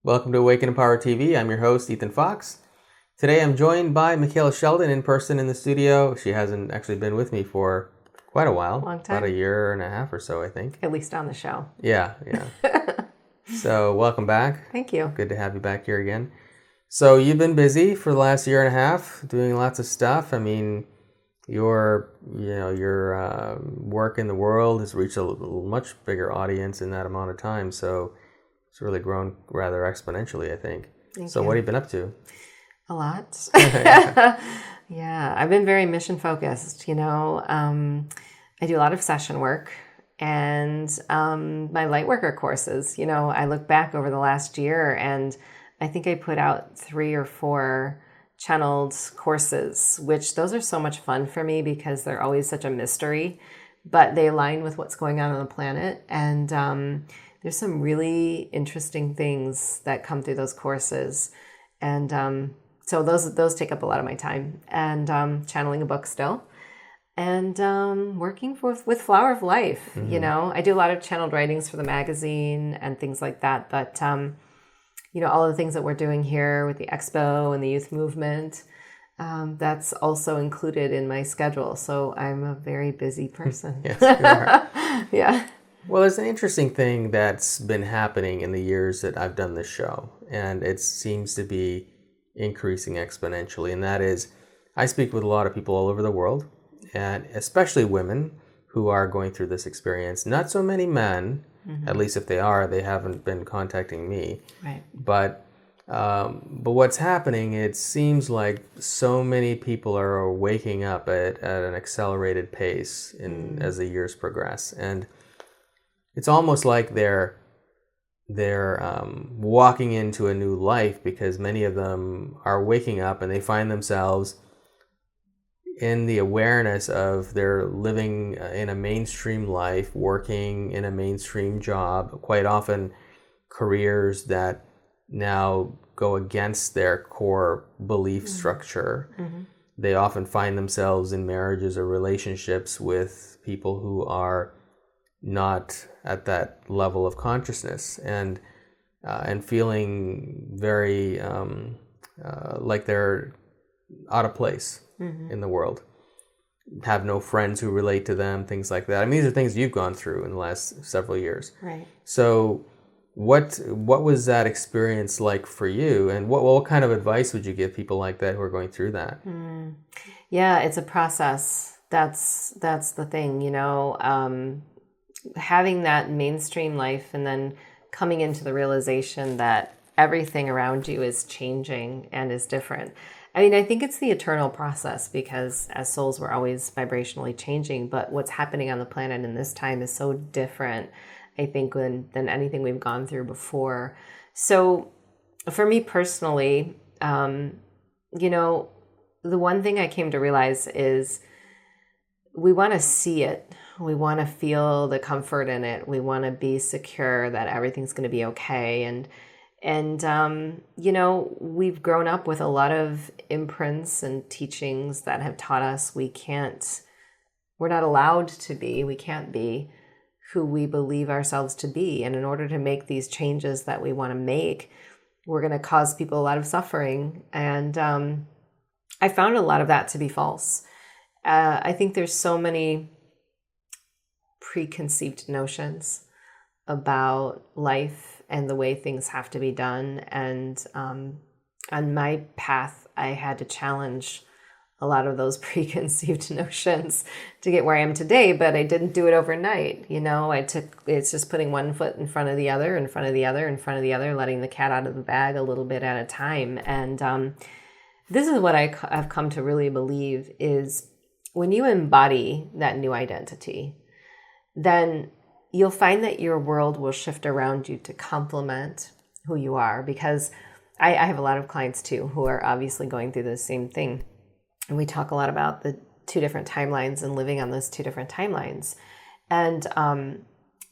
Welcome to Awaken and Power TV. I'm your host, Ethann Fox. Today I'm joined by Micheila Sheldan in person in the studio. She hasn't actually been with me for quite a while. Long time. About a year and a half or so, I think. At least on the show. Yeah. So welcome back. Thank you. Good to have you back here again. So you've been busy for the last year and a half doing lots of stuff. I mean, your work in the world has reached a much bigger audience in that amount of time. So it's really grown rather exponentially, I think. Thank So you. what have you been up to? A lot. Yeah, I've been very mission focused. I do a lot of session work and my light worker courses. I look back over the last year and I think I put out 3 or 4 channeled courses, which those are so much fun for me because they're always such a mystery, but they align with what's going on the planet. And there's some really interesting things that come through those courses. And so those take up a lot of my time. And channeling a book still. And working with Flower of Life. Mm-hmm. I do a lot of channeled writings for the magazine and things like that. But all of the things that we're doing here with the expo and the youth movement, that's also included in my schedule. So I'm a very busy person. Yes, you are. Yeah. Well, there's an interesting thing that's been happening in the years that I've done this show, and it seems to be increasing exponentially, and that is I speak with a lot of people all over the world, and especially women who are going through this experience. Not so many men. Mm-hmm. At least if they are, they haven't been contacting me. Right. But what's happening, it seems like so many people are waking up at an accelerated pace as the years progress. And it's almost like they're walking into a new life because many of them are waking up and they find themselves in the awareness of they're living in a mainstream life, working in a mainstream job, quite often careers that now go against their core belief structure. Mm-hmm. They often find themselves in marriages or relationships with people who are not at that level of consciousness and feeling very like they're out of place. Mm-hmm. in the world, have no friends who relate to them, things like that. I mean, these are things you've gone through in the last several years. Right. So what was that experience like for you, and what kind of advice would you give people like that who are going through that? Yeah, it's a process. That's the thing, having that mainstream life and then coming into the realization that everything around you is changing and is different. I mean, I think it's the eternal process because as souls, we're always vibrationally changing, but what's happening on the planet in this time is so different, I think, than anything we've gone through before. So for me personally, the one thing I came to realize is we want to see it. We want to feel the comfort in it. We want to be secure that everything's going to be okay. And we've grown up with a lot of imprints and teachings that have taught us we're not allowed to be, we can't be who we believe ourselves to be. And in order to make these changes that we want to make, we're going to cause people a lot of suffering. And I found a lot of that to be false. I think there's so many preconceived notions about life and the way things have to be done. And on my path, I had to challenge a lot of those preconceived notions to get where I am today, but I didn't do it overnight. It's just putting one foot in front of the other, in front of the other, in front of the other, letting the cat out of the bag a little bit at a time. And this is what I've come to really believe is when you embody that new identity, then you'll find that your world will shift around you to complement who you are. Because I have a lot of clients too who are obviously going through the same thing. And we talk a lot about the 2 different timelines and living on those 2 different timelines. And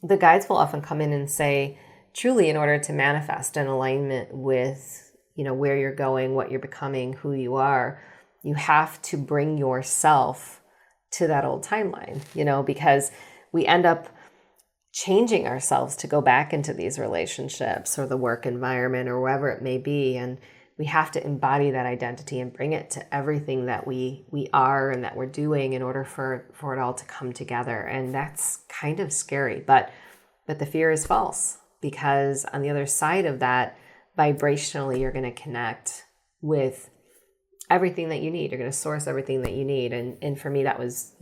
the guides will often come in and say, truly, in order to manifest in alignment with, where you're going, what you're becoming, who you are, you have to bring yourself to that old timeline, because we end up changing ourselves to go back into these relationships or the work environment or wherever it may be. And we have to embody that identity and bring it to everything that we are and that we're doing in order for it all to come together. And that's kind of scary, but the fear is false, because on the other side of that, vibrationally, you're going to connect with everything that you need. You're going to source everything that you need. And for me, that was,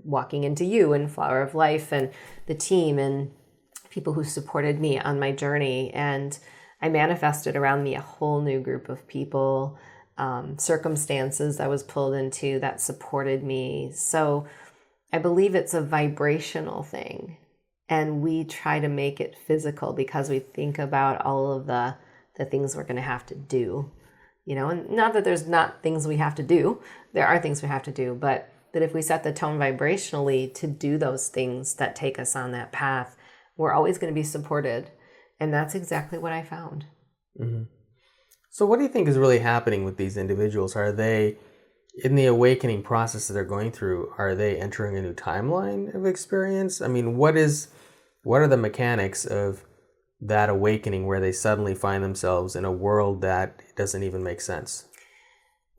walking into you and Flower of Life and the team and people who supported me on my journey. And I manifested around me a whole new group of people, circumstances I was pulled into that supported me. So I believe it's a vibrational thing. And we try to make it physical because we think about all of the things we're going to have to do, and not that there's not things we have to do. There are things we have to do, but that if we set the tone vibrationally to do those things that take us on that path, we're always going to be supported. And that's exactly what I found. Mm-hmm. So what do you think is really happening with these individuals? Are they, in the awakening process that they're going through, are they entering a new timeline of experience? I mean, what are the mechanics of that awakening where they suddenly find themselves in a world that doesn't even make sense?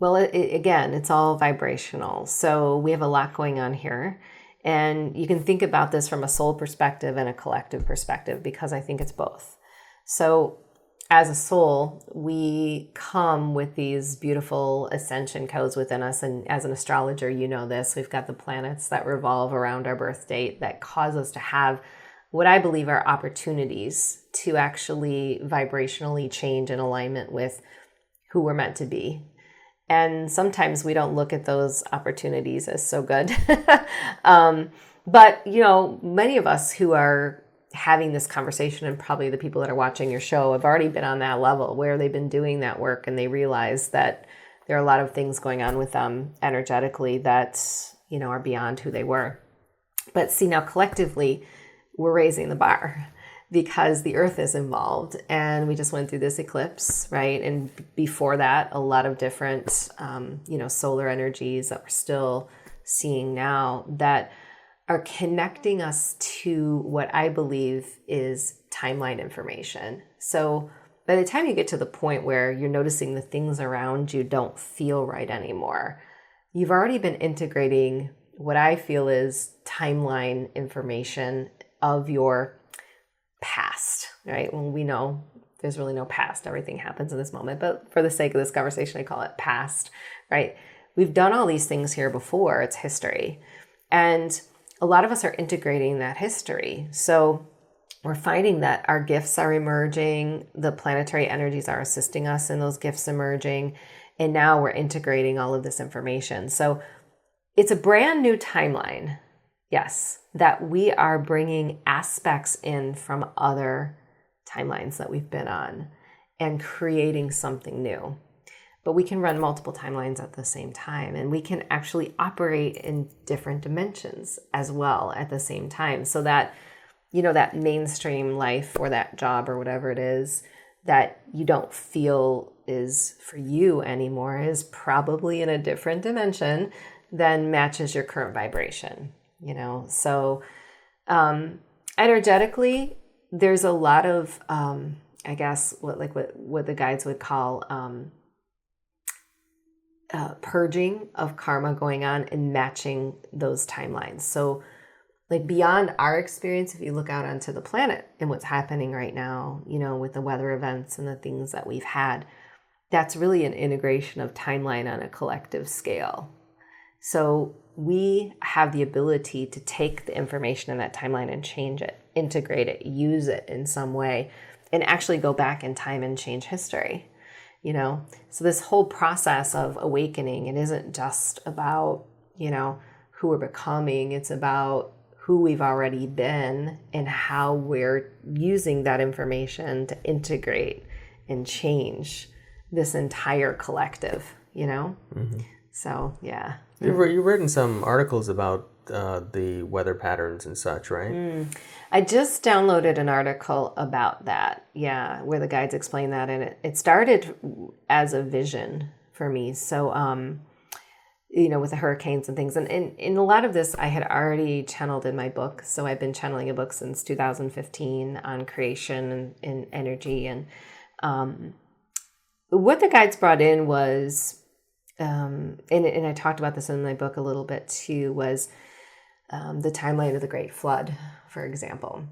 Well, again, it's all vibrational. So we have a lot going on here. And you can think about this from a soul perspective and a collective perspective, because I think it's both. So as a soul, we come with these beautiful ascension codes within us. And as an astrologer, you know this, we've got the planets that revolve around our birth date that cause us to have what I believe are opportunities to actually vibrationally change in alignment with who we're meant to be. And sometimes we don't look at those opportunities as so good. But, many of us who are having this conversation, and probably the people that are watching your show, have already been on that level where they've been doing that work and they realize that there are a lot of things going on with them energetically that, are beyond who they were. But see, now collectively, we're raising the bar because the earth is involved, and we just went through this eclipse, right? And before that, a lot of different, solar energies that we're still seeing now that are connecting us to what I believe is timeline information. So by the time you get to the point where you're noticing the things around you don't feel right anymore, you've already been integrating what I feel is timeline information of your past, right? When we know there's really no past, everything happens in this moment. But for the sake of this conversation, I call it past, right? We've done all these things here before. It's history. And a lot of us are integrating that history. So we're finding that our gifts are emerging. The planetary energies are assisting us in those gifts emerging. And now we're integrating all of this information. So it's a brand new timeline. Yes, that we are bringing aspects in from other timelines that we've been on and creating something new. But we can run multiple timelines at the same time, and we can actually operate in different dimensions as well at the same time, so that, that mainstream life or that job or whatever it is that you don't feel is for you anymore is probably in a different dimension than matches your current vibration. So energetically, there's a lot of, I guess, what the guides would call purging of karma going on and matching those timelines. So beyond our experience, if you look out onto the planet and what's happening right now, with the weather events and the things that we've had, that's really an integration of timeline on a collective scale. So we have the ability to take the information in that timeline and change it, integrate it, use it in some way, and actually go back in time and change history. So this whole process of awakening, it isn't just about, who we're becoming. It's about who we've already been and how we're using that information to integrate and change this entire collective, Mm-hmm. So, yeah. You've written some articles about the weather patterns and such, right? I just downloaded an article about that, where the guides explain that. And it started as a vision for me. So with the hurricanes and things. And in a lot of this, I had already channeled in my book. So I've been channeling a book since 2015 on creation and energy. And what the guides brought in was, and I talked about this in my book a little bit too, was the timeline of the Great Flood, for example.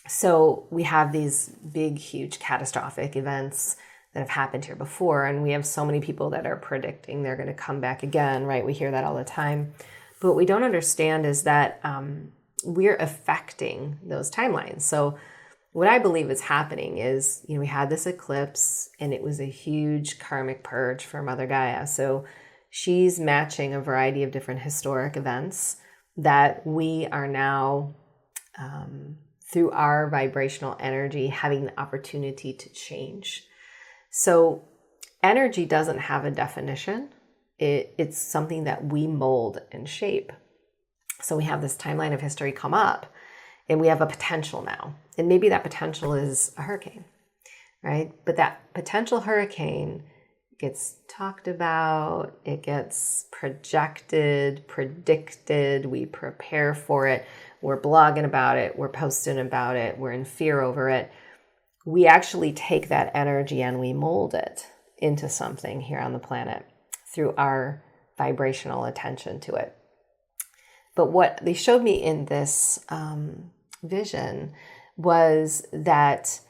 So we have these big, huge catastrophic events that have happened here before. And we have so many people that are predicting they're going to come back again, right? We hear that all the time. But what we don't understand is that we're affecting those timelines. So what I believe is happening is, we had this eclipse and it was a huge karmic purge for Mother Gaia. So she's matching a variety of different historic events that we are now, through our vibrational energy, having the opportunity to change. So energy doesn't have a definition. It's something that we mold and shape. So we have this timeline of history come up and we have a potential now. And maybe that potential is a hurricane, right? But that potential hurricane gets talked about, it gets projected, predicted, we prepare for it, we're blogging about it, we're posting about it, we're in fear over it. We actually take that energy and we mold it into something here on the planet through our vibrational attention to it. But what they showed me in this vision was that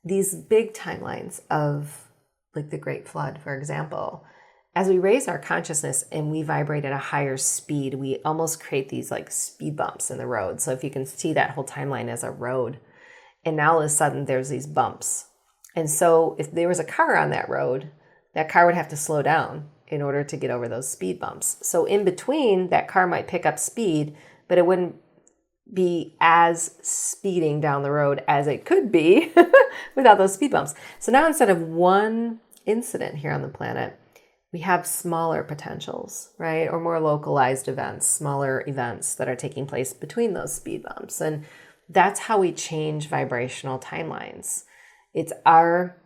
these big timelines of like the Great Flood, for example, as we raise our consciousness and we vibrate at a higher speed, we almost create these like speed bumps in the road. So if you can see that whole timeline as a road, and now all of a sudden there's these bumps. And so if there was a car on that road, that car would have to slow down in order to get over those speed bumps. So in between, that car might pick up speed, but it wouldn't be as speeding down the road as it could be without those speed bumps. So now instead of one incident here on the planet, we have smaller potentials, right? Or more localized events, smaller events that are taking place between those speed bumps. And that's how we change vibrational timelines. It's our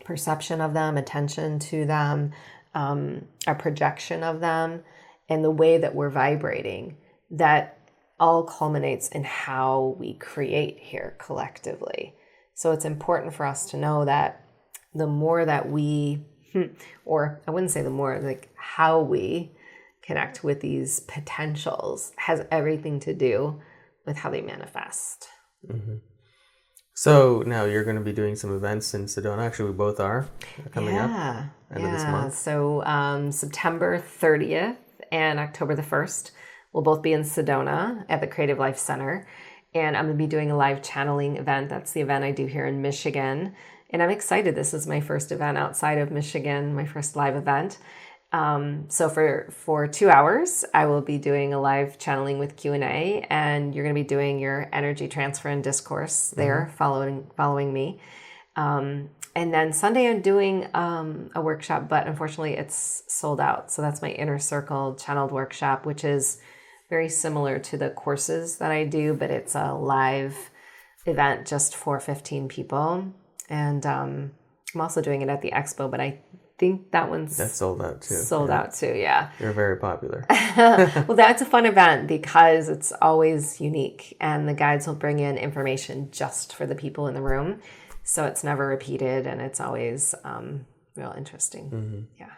perception of them, attention to them, our projection of them, and the way that we're vibrating that all culminates in how we create here collectively. So it's important for us to know that the more that we, or I wouldn't say the more, like how we connect with these potentials has everything to do with how they manifest. Mm-hmm. So now you're going to be doing some events in Sedona. Actually, we both are coming up end of this month. So September 30th and October the 1st, we'll both be in Sedona at the Creative Life Center. And I'm going to be doing a live channeling event. That's the event I do here in Michigan. And I'm excited. This is my first event outside of Michigan, my first live event. So for 2 hours, I will be doing a live channeling with Q&A, and you're going to be doing your energy transfer and discourse there, following me. And then Sunday, I'm doing a workshop, but unfortunately, it's sold out. So that's my Inner Circle channeled workshop, which is very similar to the courses that I do, but it's a live event just for 15 people. And I'm also doing it at the expo, but I think that's sold out too. Out too, yeah. You're very popular. Well, that's a fun event because it's always unique, and the guides will bring in information just for the people in the room, so it's never repeated, and it's always real interesting. Mm-hmm. Yeah.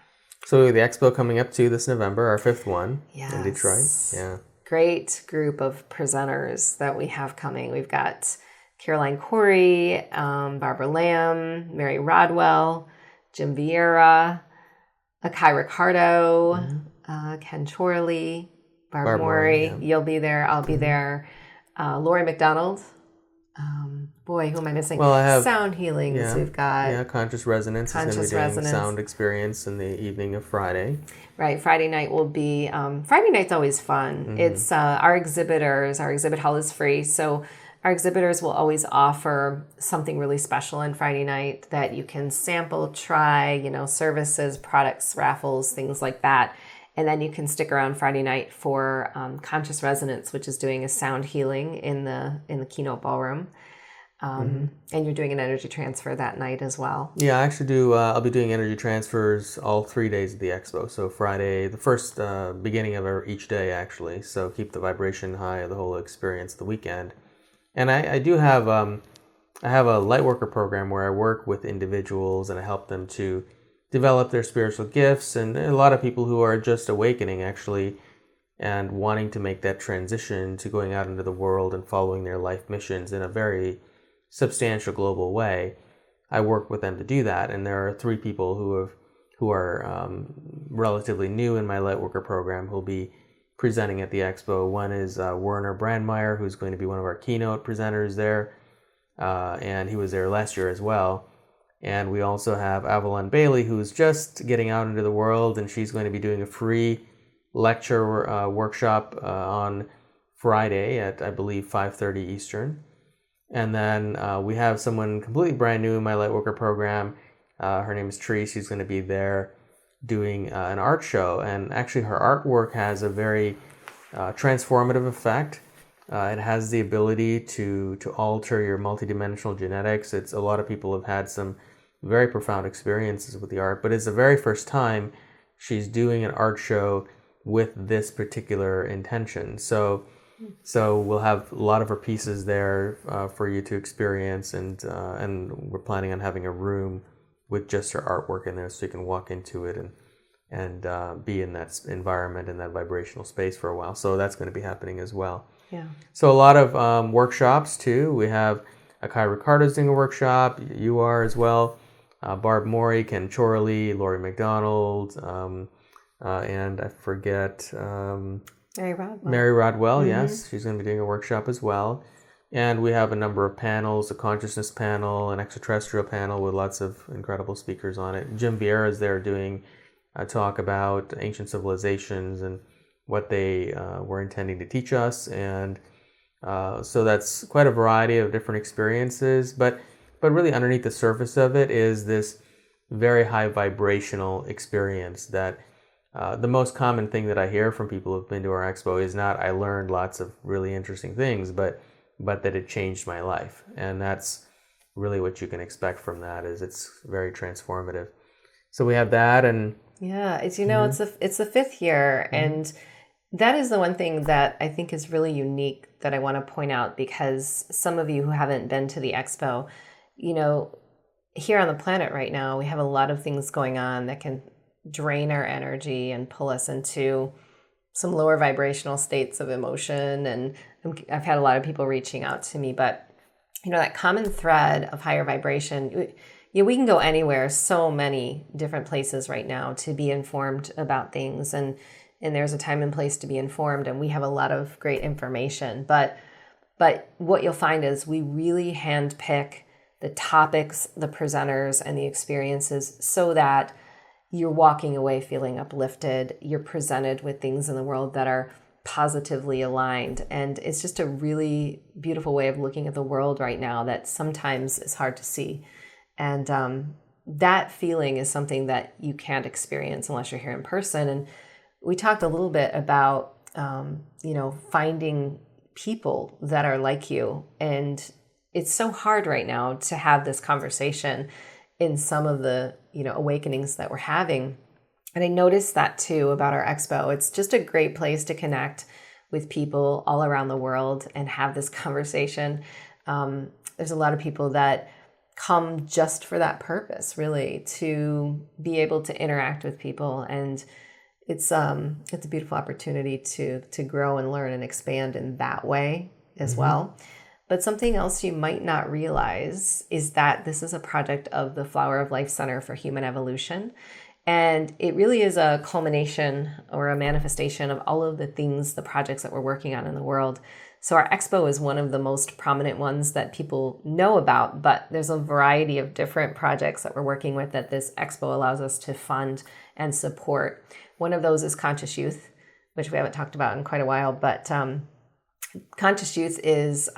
So the expo coming up too this November, our 5th one in Detroit. Yeah. Great group of presenters that we have coming. We've got Caroline Corey, Barbara Lamb, Mary Rodwell, Jim Vieira, Akai Ricardo, Ken Chorley, Barb Morey. Yeah. You'll be there. I'll be there. Lori McDonald. Boy, who am I missing? Well, I have sound healings. Yeah, we've got Conscious Resonance is going to be doing sound experience in the evening of Friday. Right. Friday night will be. Friday night's always fun. Mm-hmm. It's our exhibitors. Our exhibit hall is free, so our exhibitors will always offer something really special on Friday night that you can sample, try, services, products, raffles, things like that. And then you can stick around Friday night for Conscious Resonance, which is doing a sound healing in the keynote ballroom. And you're doing an energy transfer that night as well. Yeah, I actually do. I'll be doing energy transfers all 3 days of the expo. So Friday, the first beginning of each day, actually. So keep the vibration high of the whole experience the weekend. And I do have I have a Lightworker program where I work with individuals and I help them to develop their spiritual gifts. And a lot of people who are just awakening, actually, and wanting to make that transition to going out into the world and following their life missions in a very substantial global way. I work with them to do that, and there are 3 people who are relatively new in my Lightworker program who'll be presenting at the expo. One is Werner Brandmeier, who's going to be one of our keynote presenters there, and he was there last year as well. And we also have Avalon Bailey, who's just getting out into the world, and she's going to be doing a free lecture workshop on Friday at, I believe, 5:30 Eastern. And then we have someone completely brand new in my Lightworker program. Her name is Tree. She's going to be there doing an art show. And actually her artwork has a very transformative effect. It has the ability to alter your multidimensional genetics. A lot of people have had some very profound experiences with the art, but it's the very first time she's doing an art show with this particular intention. So we'll have a lot of her pieces there for you to experience, and we're planning on having a room with just her artwork in there, so you can walk into it and be in that environment, in that vibrational space for a while. So that's going to be happening as well. Yeah. So a lot of workshops too. We have Akai Ricardo's doing a workshop. You are as well. Barb Morey, Ken Chorley, Laurie McDonald, and I forget. Mary Rodwell, yes. She's going to be doing a workshop as well. And we have a number of panels, a consciousness panel, an extraterrestrial panel with lots of incredible speakers on it. Jim Vieira is there doing a talk about ancient civilizations and what they were intending to teach us. And so that's quite a variety of different experiences. But really underneath the surface of it is this very high vibrational experience that the most common thing that I hear from people who've been to our expo is not I learned lots of really interesting things, but that it changed my life. And that's really what you can expect from that, is it's very transformative. So we have that. And yeah, it's it's the 5th year, and that is the one thing that I think is really unique that I want to point out, because some of you who haven't been to the expo, here on the planet right now, we have a lot of things going on that can drain our energy and pull us into some lower vibrational states of emotion. And I've had a lot of people reaching out to me, but that common thread of higher vibration, we can go anywhere, so many different places right now to be informed about things, and there's a time and place to be informed, and we have a lot of great information, but what you'll find is we really handpick the topics, the presenters, and the experiences so that you're walking away feeling uplifted. You're presented with things in the world that are positively aligned. And it's just a really beautiful way of looking at the world right now that sometimes is hard to see. And that feeling is something that you can't experience unless you're here in person. And we talked a little bit about, finding people that are like you. And it's so hard right now to have this conversation in some of the awakenings that we're having. And I noticed that too about our expo. It's just a great place to connect with people all around the world and have this conversation. There's a lot of people that come just for that purpose, really, to be able to interact with people. And it's a beautiful opportunity to grow and learn and expand in that way as well. But something else you might not realize is that this is a project of the Flower of Life Center for Human Evolution. And it really is a culmination or a manifestation of all of the things, the projects that we're working on in the world. So our expo is one of the most prominent ones that people know about, but there's a variety of different projects that we're working with that this expo allows us to fund and support. One of those is Conscious Youth, which we haven't talked about in quite a while, but Conscious Youth is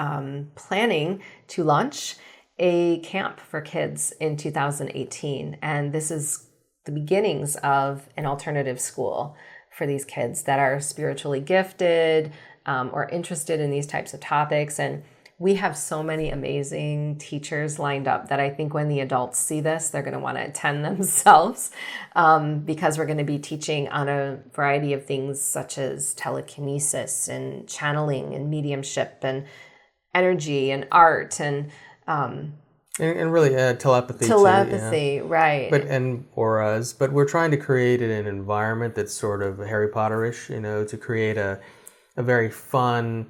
planning to launch a camp for kids in 2018. And this is the beginnings of an alternative school for these kids that are spiritually gifted or interested in these types of topics. And we have so many amazing teachers lined up that I think when the adults see this, they're going to want to attend themselves, because we're going to be teaching on a variety of things such as telekinesis and channeling and mediumship and energy and art and really telepathy. Telepathy, too, right. And auras. But we're trying to create an environment that's sort of Harry Potterish, to create a very fun,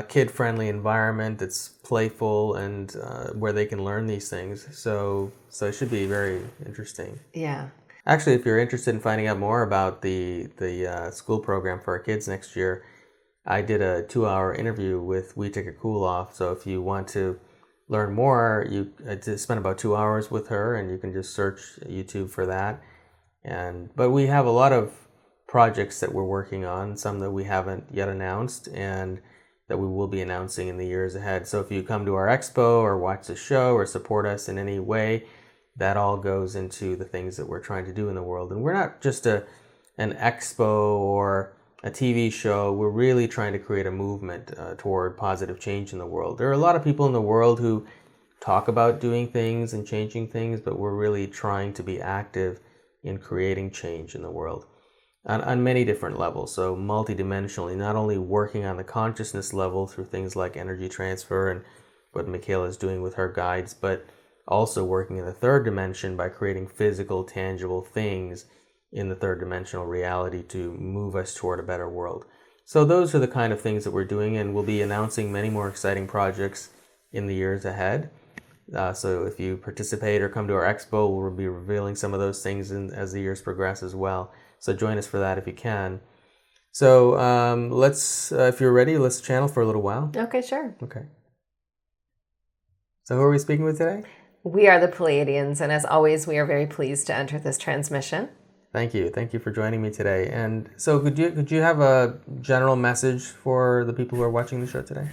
kid-friendly environment that's playful and where they can learn these things. So it should be very interesting. Yeah. Actually, if you're interested in finding out more about the school program for our kids next year, I did a 2-hour interview with We Take a Cool Off. So if you want to learn more, I spent about 2 hours with her, and you can just search YouTube for that. But we have a lot of projects that we're working on, some that we haven't yet announced, and that we will be announcing in the years ahead. So if you come to our expo or watch the show or support us in any way, that all goes into the things that we're trying to do in the world. And we're not just an expo or a TV show. We're really trying to create a movement toward positive change in the world. There are a lot of people in the world who talk about doing things and changing things, but we're really trying to be active in creating change in the world on many different levels. So multidimensionally, not only working on the consciousness level through things like energy transfer and what Micheila is doing with her guides, but also working in the third dimension by creating physical, tangible things in the third dimensional reality to move us toward a better world. So those are the kind of things that we're doing, and we'll be announcing many more exciting projects in the years ahead. So if you participate or come to our expo, we'll be revealing some of those things as the years progress as well. So join us for that if you can. So let's, if you're ready, let's channel for a little while. Okay, sure. Okay. So who are we speaking with today? We are the Pleiadians, and as always, we are very pleased to enter this transmission. Thank you. Thank you for joining me today. And so could you have a general message for the people who are watching the show today?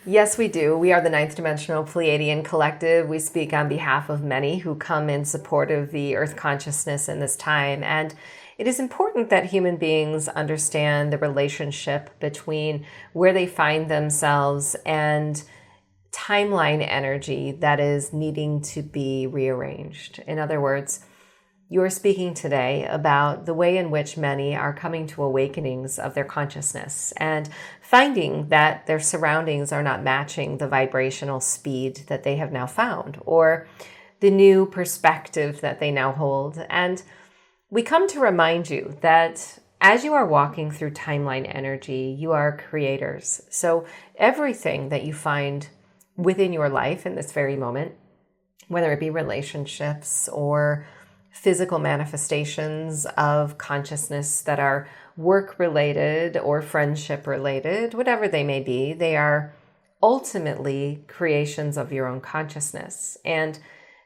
Yes, we do. We are the Ninth Dimensional Pleiadian Collective. We speak on behalf of many who come in support of the Earth consciousness in this time. And it is important that human beings understand the relationship between where they find themselves and timeline energy that is needing to be rearranged. In other words, you're speaking today about the way in which many are coming to awakenings of their consciousness and finding that their surroundings are not matching the vibrational speed that they have now found or the new perspective that they now hold. And we come to remind you that as you are walking through timeline energy, you are creators. So everything that you find within your life in this very moment, whether it be relationships or physical manifestations of consciousness that are work-related or friendship-related, whatever they may be, they are ultimately creations of your own consciousness. And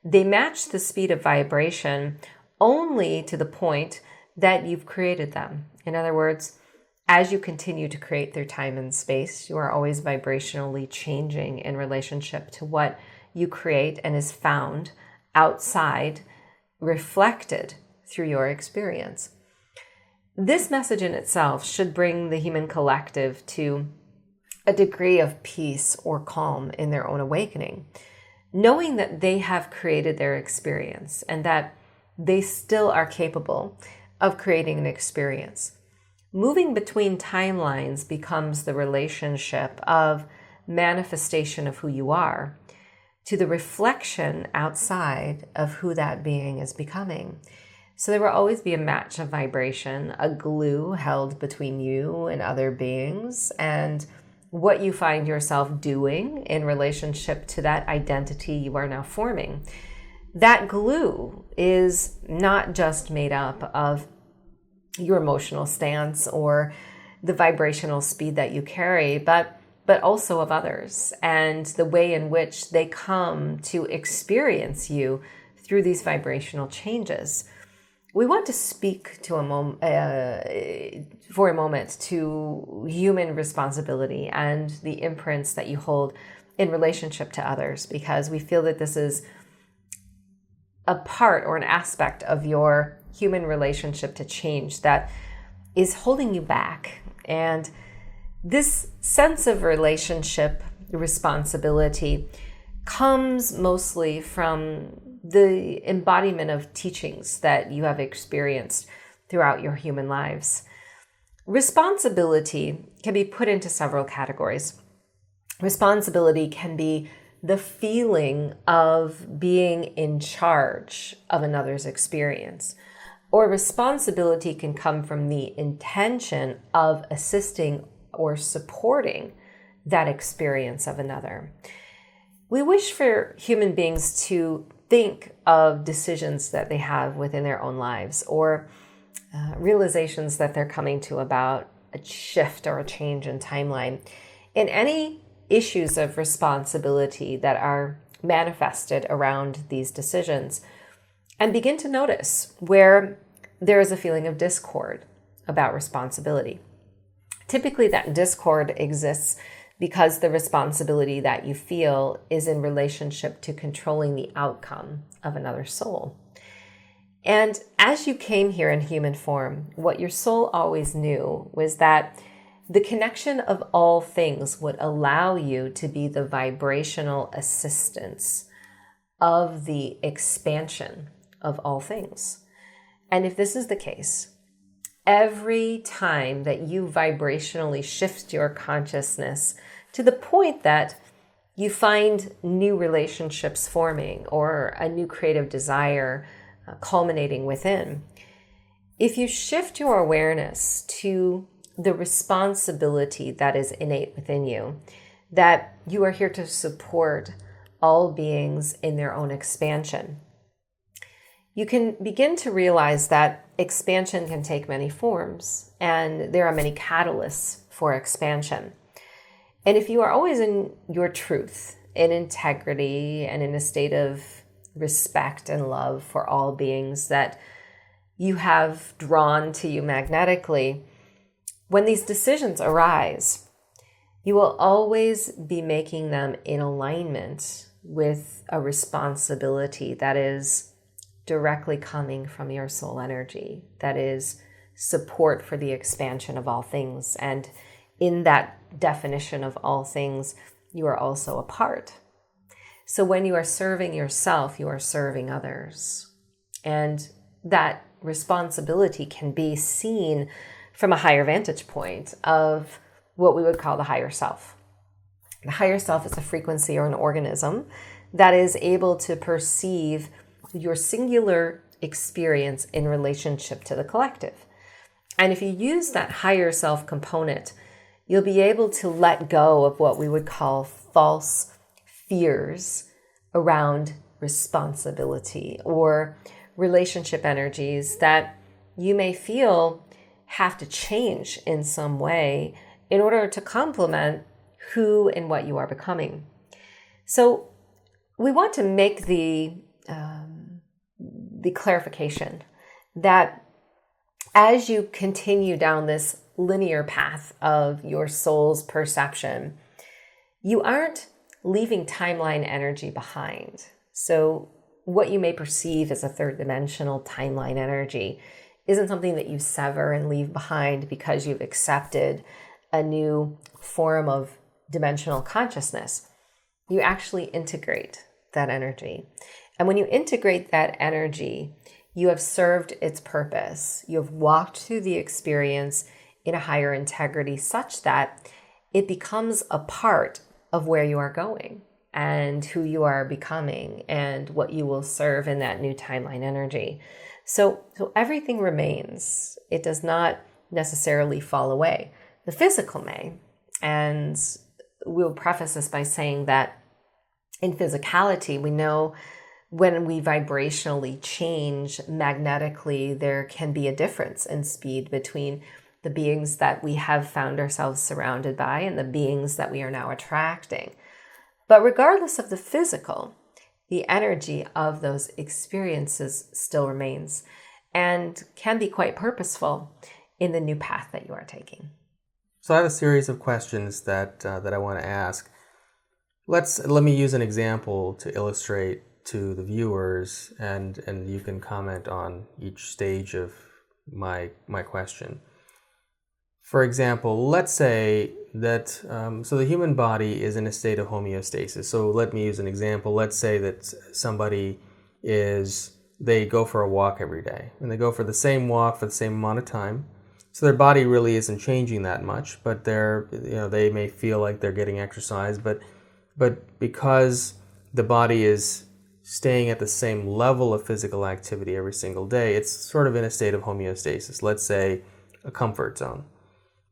they match the speed of vibration only to the point that you've created them. In other words, as you continue to create through time and space, you are always vibrationally changing in relationship to what you create and is found outside, reflected through your experience. This message in itself should bring the human collective to a degree of peace or calm in their own awakening, knowing that they have created their experience and that they still are capable of creating an experience. Moving between timelines becomes the relationship of manifestation of who you are to the reflection outside of who that being is becoming. So there will always be a match of vibration, a glue held between you and other beings, and what you find yourself doing in relationship to that identity you are now forming. That glue is not just made up of your emotional stance or the vibrational speed that you carry, but also of others and the way in which they come to experience you through these vibrational changes. We want to speak to for a moment to human responsibility and the imprints that you hold in relationship to others, because we feel that this is a part or an aspect of your human relationship to change that is holding you back. And this sense of relationship responsibility comes mostly from the embodiment of teachings that you have experienced throughout your human lives. Responsibility can be put into several categories. Responsibility can be the feeling of being in charge of another's experience, or responsibility can come from the intention of assisting or supporting that experience of another. We wish for human beings to think of decisions that they have within their own lives, or realizations that they're coming to about a shift or a change in timeline, in any issues of responsibility that are manifested around these decisions, and begin to notice where there is a feeling of discord about responsibility. Typically, that discord exists because the responsibility that you feel is in relationship to controlling the outcome of another soul. And as you came here in human form, what your soul always knew was that the connection of all things would allow you to be the vibrational assistance of the expansion of all things. And if this is the case, every time that you vibrationally shift your consciousness to the point that you find new relationships forming or a new creative desire culminating within, if you shift your awareness to the responsibility that is innate within you, that you are here to support all beings in their own expansion, you can begin to realize that expansion can take many forms, and there are many catalysts for expansion. And if you are always in your truth, in integrity, and in a state of respect and love for all beings that you have drawn to you magnetically, when these decisions arise, you will always be making them in alignment with a responsibility that is directly coming from your soul energy, that is support for the expansion of all things. And in that definition of all things, you are also a part. So when you are serving yourself, you are serving others. And that responsibility can be seen from a higher vantage point of what we would call the higher self. The higher self is a frequency or an organism that is able to perceive your singular experience in relationship to the collective. And if you use that higher self component, you'll be able to let go of what we would call false fears around responsibility or relationship energies that you may feel have to change in some way in order to complement who and what you are becoming. So we want to make the clarification that as you continue down this linear path of your soul's perception, you aren't leaving timeline energy behind. So what you may perceive as a third dimensional timeline energy isn't something that you sever and leave behind because you've accepted a new form of dimensional consciousness. You actually integrate that energy. And when you integrate that energy, you have served its purpose. You have walked through the experience in a higher integrity such that it becomes a part of where you are going and who you are becoming and what you will serve in that new timeline energy. So everything remains. It does not necessarily fall away. The physical may. And we'll preface this by saying that in physicality, we know when we vibrationally change magnetically, there can be a difference in speed between the beings that we have found ourselves surrounded by and the beings that we are now attracting. But regardless of the physical, the energy of those experiences still remains and can be quite purposeful in the new path that you are taking. So I have a series of questions that I want to ask. Let me use an example to illustrate to the viewers, and you can comment on each stage of my question. For example, let's say that, so the human body is in a state of homeostasis. So let me use an example. Let's say that somebody they go for a walk every day, and they go for the same walk for the same amount of time. So their body really isn't changing that much, but they may feel like they're getting exercise, but because the body is staying at the same level of physical activity every single day, it's sort of in a state of homeostasis. Let's say a comfort zone.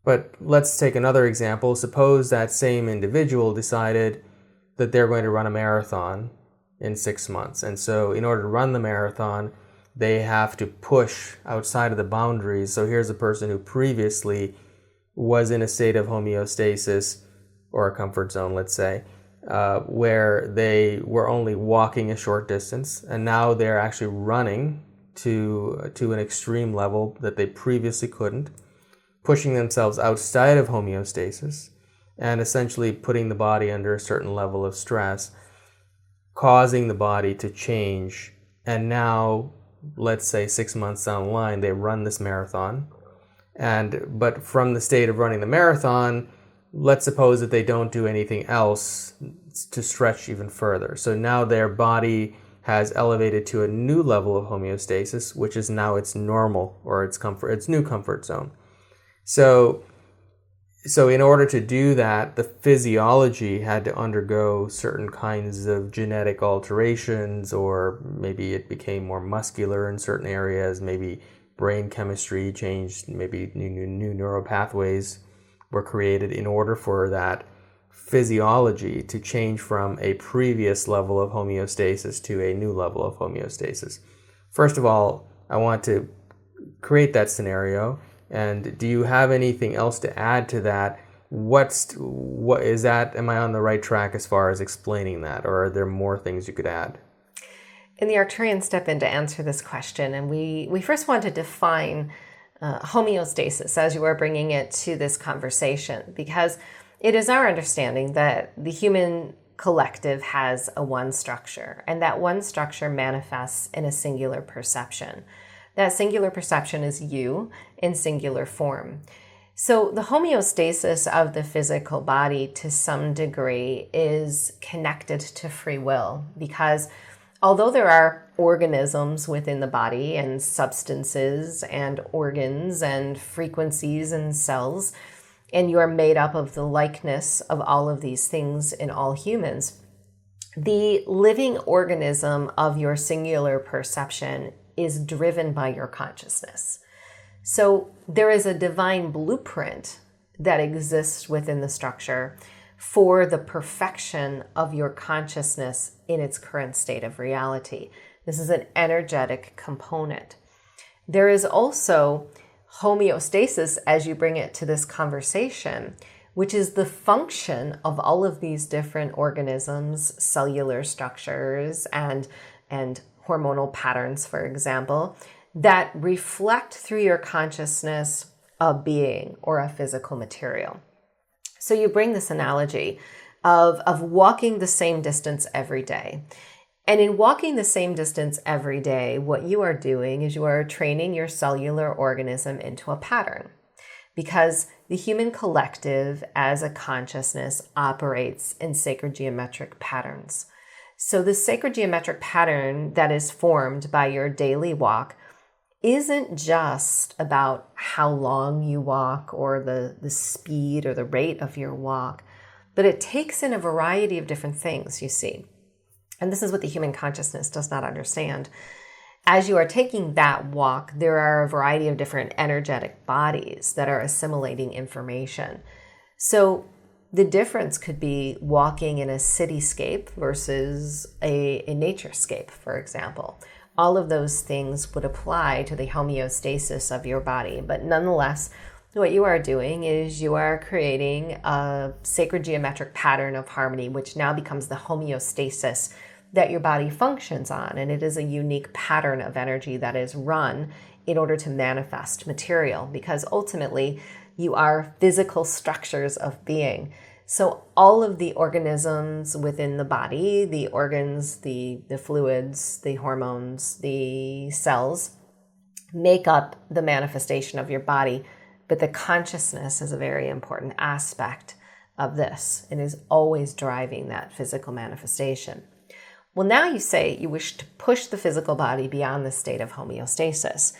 But let's take another example. Suppose that same individual decided that they're going to run a marathon in 6 months. And so in order to run the marathon, they have to push outside of the boundaries. So here's a person who previously was in a state of homeostasis or a comfort zone, let's say, where they were only walking a short distance, and now they're actually running to an extreme level that they previously couldn't, pushing themselves outside of homeostasis and essentially putting the body under a certain level of stress, causing the body to change. And now, let's say 6 months down the line, they run this marathon. But from the state of running the marathon, let's suppose that they don't do anything else to stretch even further. So now their body has elevated to a new level of homeostasis, which is now its normal or its new comfort zone. So in order to do that, the physiology had to undergo certain kinds of genetic alterations, or maybe it became more muscular in certain areas, maybe brain chemistry changed, maybe new neural pathways were created in order for that physiology to change from a previous level of homeostasis to a new level of homeostasis. First of all, I want to create that scenario. And do you have anything else to add to that? What is that? Am I on the right track as far as explaining that, or are there more things you could add? In the Arcturian step in to answer this question, and we first want to define homeostasis as you are bringing it to this conversation, because it is our understanding that the human collective has a one structure, and that one structure manifests in a singular perception. That singular perception is you in singular form. So the homeostasis of the physical body to some degree is connected to free will, because although there are organisms within the body and substances and organs and frequencies and cells, and you are made up of the likeness of all of these things in all humans, the living organism of your singular perception is driven by your consciousness. So there is a divine blueprint that exists within the structure for the perfection of your consciousness in its current state of reality. This is an energetic component. There is also homeostasis as you bring it to this conversation, which is the function of all of these different organisms, cellular structures, and hormonal patterns, for example, that reflect through your consciousness a being or a physical material. So you bring this analogy of walking the same distance every day. And in walking the same distance every day, what you are doing is you are training your cellular organism into a pattern, because the human collective as a consciousness operates in sacred geometric patterns. So the sacred geometric pattern that is formed by your daily walk isn't just about how long you walk or the speed or the rate of your walk, but it takes in a variety of different things, you see. And this is what the human consciousness does not understand. As you are taking that walk, there are a variety of different energetic bodies that are assimilating information. So the difference could be walking in a cityscape versus a naturescape, for example. All of those things would apply to the homeostasis of your body. But nonetheless, what you are doing is you are creating a sacred geometric pattern of harmony, which now becomes the homeostasis that your body functions on. And it is a unique pattern of energy that is run in order to manifest material, because ultimately you are physical structures of being. So all of the organisms within the body, the organs, the fluids, the hormones, the cells, make up the manifestation of your body But the consciousness is a very important aspect of this and is always driving that physical manifestation. Well, now you say you wish to push the physical body beyond the state of homeostasis.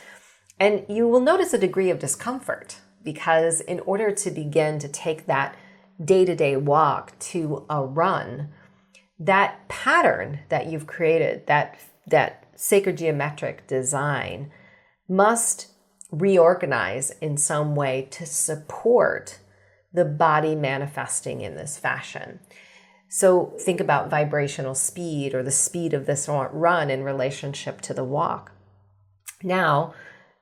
And you will notice a degree of discomfort because in order to begin to take that day-to-day walk to a run, that pattern that you've created, that sacred geometric design, must reorganize in some way to support the body manifesting in this fashion. So think about vibrational speed or the speed of this run in relationship to the walk. Now,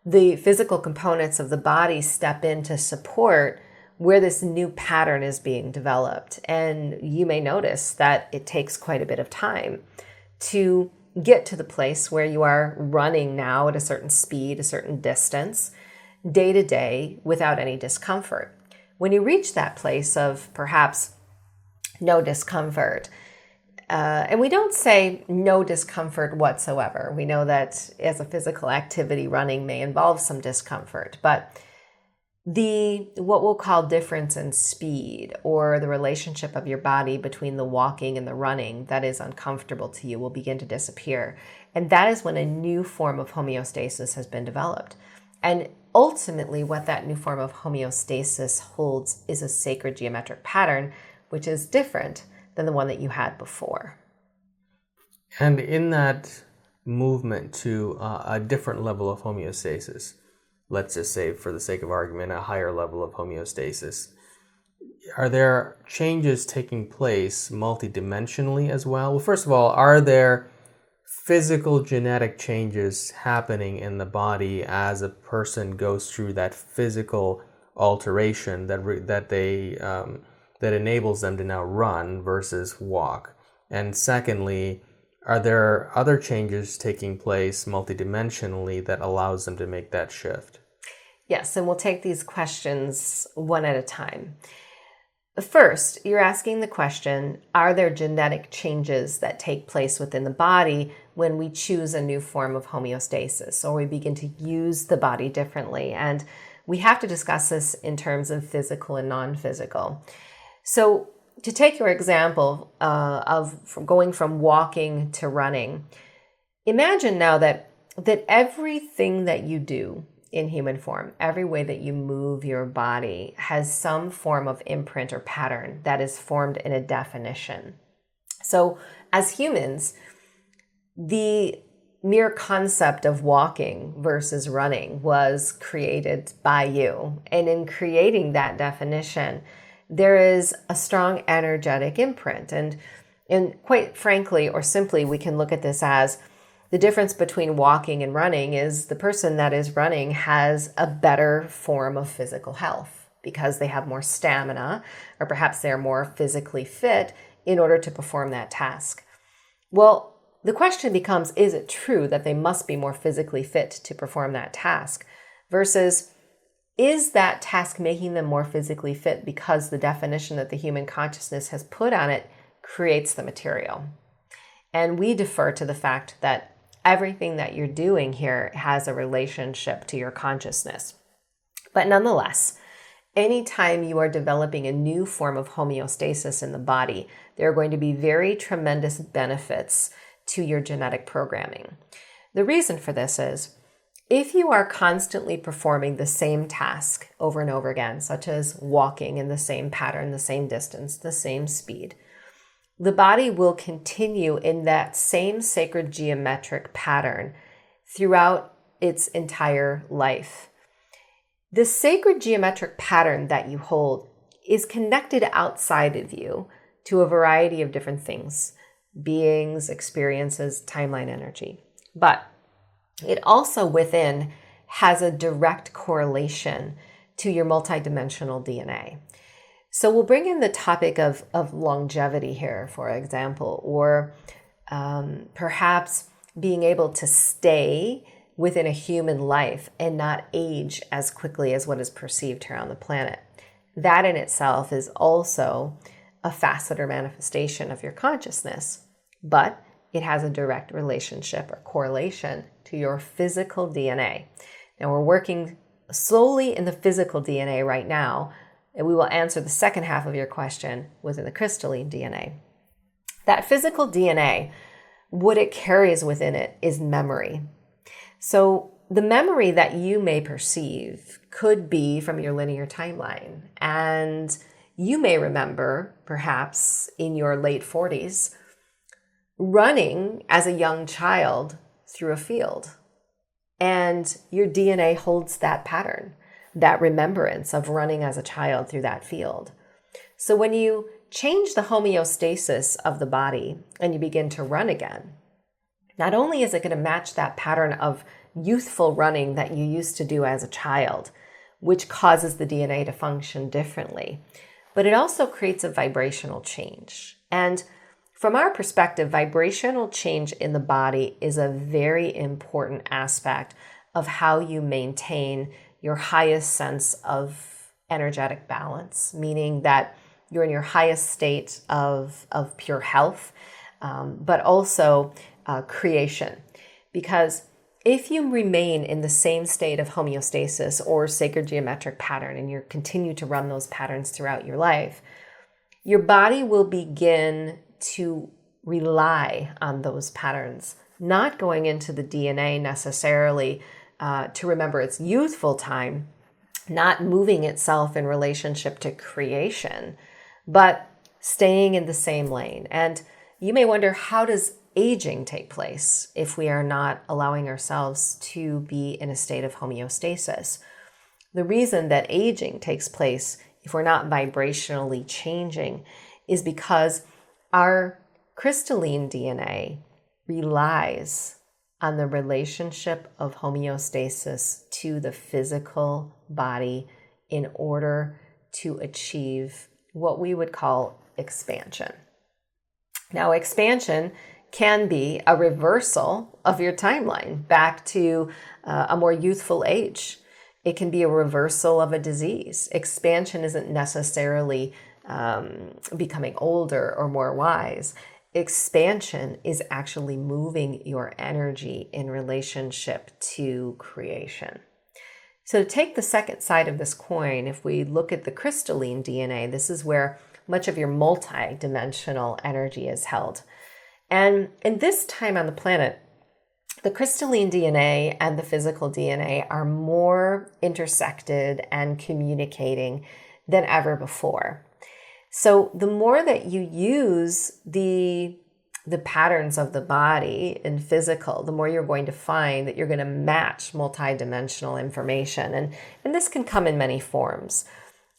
the physical components of the body step in to support where this new pattern is being developed. And you may notice that it takes quite a bit of time to get to the place where you are running now at a certain speed, a certain distance, day to day without any discomfort. When you reach that place of perhaps no discomfort, and we don't say no discomfort whatsoever. We know that as a physical activity, running may involve some discomfort, but what we'll call difference in speed or the relationship of your body between the walking and the running that is uncomfortable to you will begin to disappear. And that is when a new form of homeostasis has been developed. And ultimately, what that new form of homeostasis holds is a sacred geometric pattern, which is different than the one that you had before. And in that movement to a different level of homeostasis, let's just say for the sake of argument, a higher level of homeostasis, are there changes taking place multidimensionally as well? Well, first of all, are there physical genetic changes happening in the body as a person goes through that physical alteration that enables them to now run versus walk? And secondly, are there other changes taking place multidimensionally that allows them to make that shift? Yes, and we'll take these questions one at a time. First, you're asking the question, are there genetic changes that take place within the body when we choose a new form of homeostasis or we begin to use the body differently? And we have to discuss this in terms of physical and non-physical. So to take your example of going from walking to running, imagine now that everything that you do in human form, every way that you move your body has some form of imprint or pattern that is formed in a definition. So as humans, the mere concept of walking versus running was created by you. And in creating that definition, there is a strong energetic imprint. And quite frankly, or simply, we can look at this as the difference between walking and running is the person that is running has a better form of physical health because they have more stamina, or perhaps they're more physically fit in order to perform that task. Well, the question becomes, is it true that they must be more physically fit to perform that task? Versus, is that task making them more physically fit because the definition that the human consciousness has put on it creates the material? And we defer to the fact that everything that you're doing here has a relationship to your consciousness. But nonetheless, anytime you are developing a new form of homeostasis in the body, there are going to be very tremendous benefits to your genetic programming. The reason for this is, if you are constantly performing the same task over and over again, such as walking in the same pattern, the same distance, the same speed, the body will continue in that same sacred geometric pattern throughout its entire life. The sacred geometric pattern that you hold is connected outside of you to a variety of different things, beings, experiences, timeline energy. But it also within has a direct correlation to your multidimensional DNA. So we'll bring in the topic of longevity here, for example, or perhaps being able to stay within a human life and not age as quickly as what is perceived here on the planet. That in itself is also a facet or manifestation of your consciousness, but it has a direct relationship or correlation to your physical DNA. Now we're working solely in the physical DNA right now, and we will answer the second half of your question within the crystalline DNA. That physical DNA, what it carries within it is memory. So the memory that you may perceive could be from your linear timeline. And you may remember, perhaps in your late 40s, running as a young child through a field. And your DNA holds that pattern, that remembrance of running as a child through that field. So when you change the homeostasis of the body and you begin to run again, not only is it going to match that pattern of youthful running that you used to do as a child, which causes the DNA to function differently, but it also creates a vibrational change. And from our perspective, vibrational change in the body is a very important aspect of how you maintain your highest sense of energetic balance, meaning that you're in your highest state of pure health, but also creation. Because if you remain in the same state of homeostasis or sacred geometric pattern and you continue to run those patterns throughout your life, your body will begin to rely on those patterns, not going into the DNA necessarily to remember its youthful time, not moving itself in relationship to creation, but staying in the same lane. And you may wonder, how does aging take place if we are not allowing ourselves to be in a state of homeostasis? The reason that aging takes place if we're not vibrationally changing is because our crystalline DNA relies on the relationship of homeostasis to the physical body in order to achieve what we would call expansion. Now, expansion can be a reversal of your timeline back to a more youthful age. It can be a reversal of a disease. Expansion isn't necessarily becoming older or more wise. Expansion is actually moving your energy in relationship to creation. So to take the second side of this coin, if we look at the crystalline DNA, this is where much of your multi-dimensional energy is held. And in this time on the planet, the crystalline DNA and the physical DNA are more intersected and communicating than ever before. So the more that you use the patterns of the body in physical, the more you're going to find that you're going to match multidimensional information. And this can come in many forms.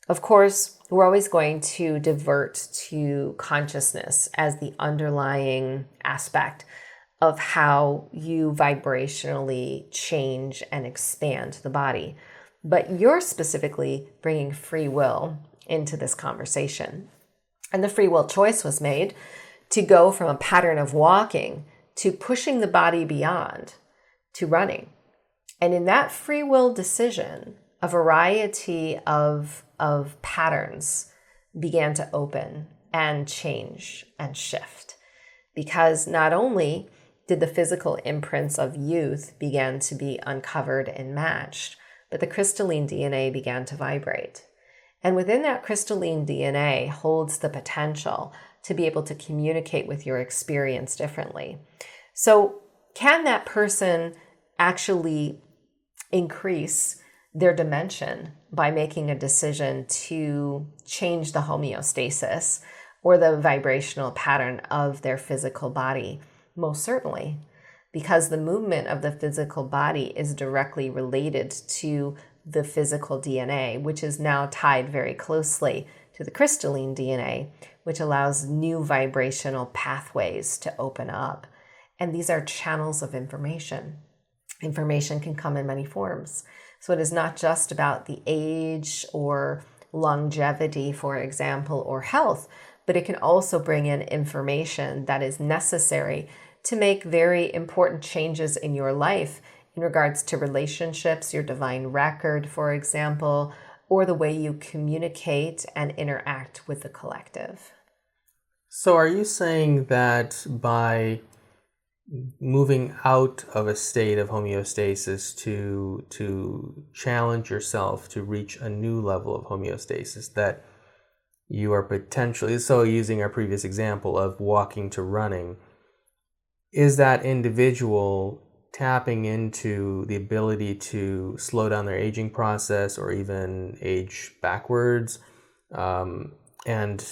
Of course, we're always going to divert to consciousness as the underlying aspect of how you vibrationally change and expand the body. But you're specifically bringing free will into this conversation. And the free will choice was made to go from a pattern of walking to pushing the body beyond to running. And in that free will decision, a variety of patterns began to open and change and shift. Because not only did the physical imprints of youth begin to be uncovered and matched, but the crystalline DNA began to vibrate. And within that crystalline DNA holds the potential to be able to communicate with your experience differently. So can that person actually increase their dimension by making a decision to change the homeostasis or the vibrational pattern of their physical body? Most certainly, because the movement of the physical body is directly related to the physical DNA, which is now tied very closely to the crystalline DNA, which allows new vibrational pathways to open up. And these are channels of information. Information can come in many forms. So it is not just about the age or longevity, for example, or health, but it can also bring in information that is necessary to make very important changes in your life in regards to relationships, your divine record, for example, or the way you communicate and interact with the collective. So are you saying that by moving out of a state of homeostasis to challenge yourself to reach a new level of homeostasis that you are potentially, so using our previous example of walking to running, is that individual tapping into the ability to slow down their aging process or even age backwards? And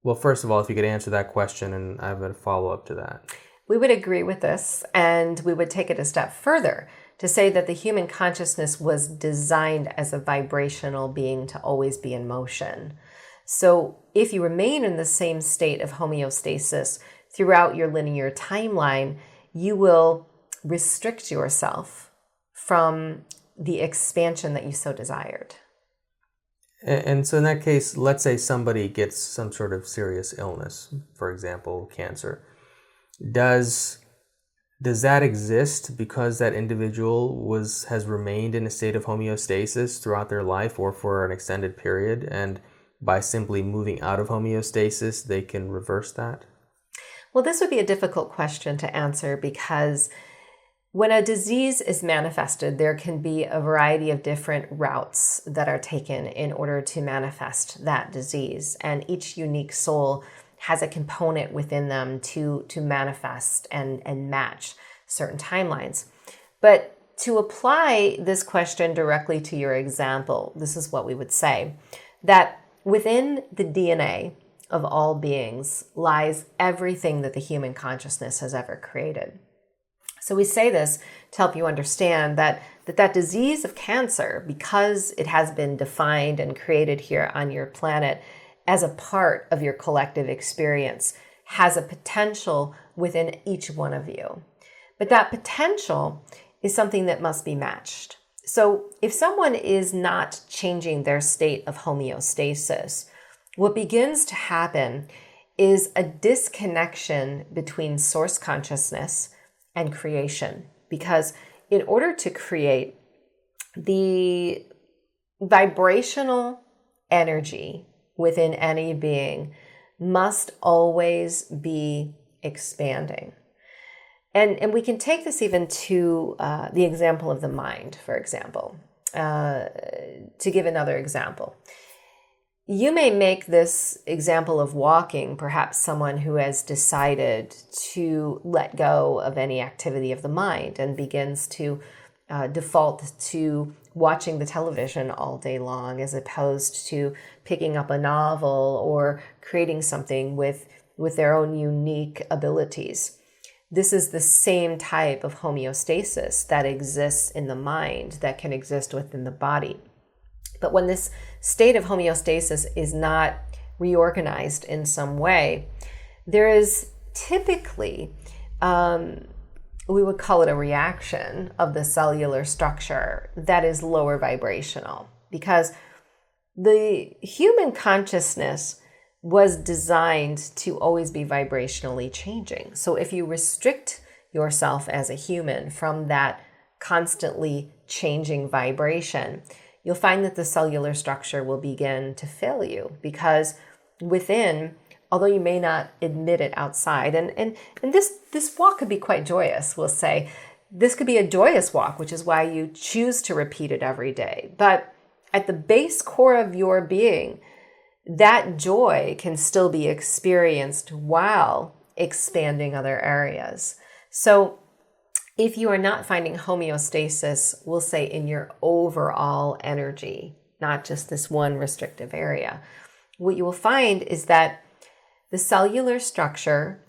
well, first of all, if you could answer that question, and I have a follow-up to that. We would agree with this, and we would take it a step further to say that the human consciousness was designed as a vibrational being to always be in motion. So if you remain in the same state of homeostasis throughout your linear timeline, you will restrict yourself from the expansion that you so desired. And so in that case, let's say somebody gets some sort of serious illness, for example, cancer. Does that exist because that individual has remained in a state of homeostasis throughout their life or for an extended period, and by simply moving out of homeostasis, they can reverse that? Well, this would be a difficult question to answer because when a disease is manifested, there can be a variety of different routes that are taken in order to manifest that disease. And each unique soul has a component within them to manifest and match certain timelines. But to apply this question directly to your example, this is what we would say, that within the DNA of all beings lies everything that the human consciousness has ever created. So we say this to help you understand that disease of cancer, because it has been defined and created here on your planet as a part of your collective experience, has a potential within each one of you. But that potential is something that must be matched. So if someone is not changing their state of homeostasis, what begins to happen is a disconnection between source consciousness and creation. Because in order to create, the vibrational energy within any being must always be expanding. And we can take this even to the example of the mind, for example. To give another example, you may make this example of walking, perhaps someone who has decided to let go of any activity of the mind and begins to default to watching the television all day long as opposed to picking up a novel or creating something with their own unique abilities. This is the same type of homeostasis that exists in the mind that can exist within the body. But when this state of homeostasis is not reorganized in some way, there is typically, we would call it a reaction of the cellular structure that is lower vibrational, because the human consciousness was designed to always be vibrationally changing. So if you restrict yourself as a human from that constantly changing vibration, you'll find that the cellular structure will begin to fail you, because within, although you may not admit it outside, and this walk could be quite joyous, we'll say. This could be a joyous walk, which is why you choose to repeat it every day. But at the base core of your being, that joy can still be experienced while expanding other areas. So if you are not finding homeostasis, we'll say in your overall energy, not just this one restrictive area, what you will find is that the cellular structure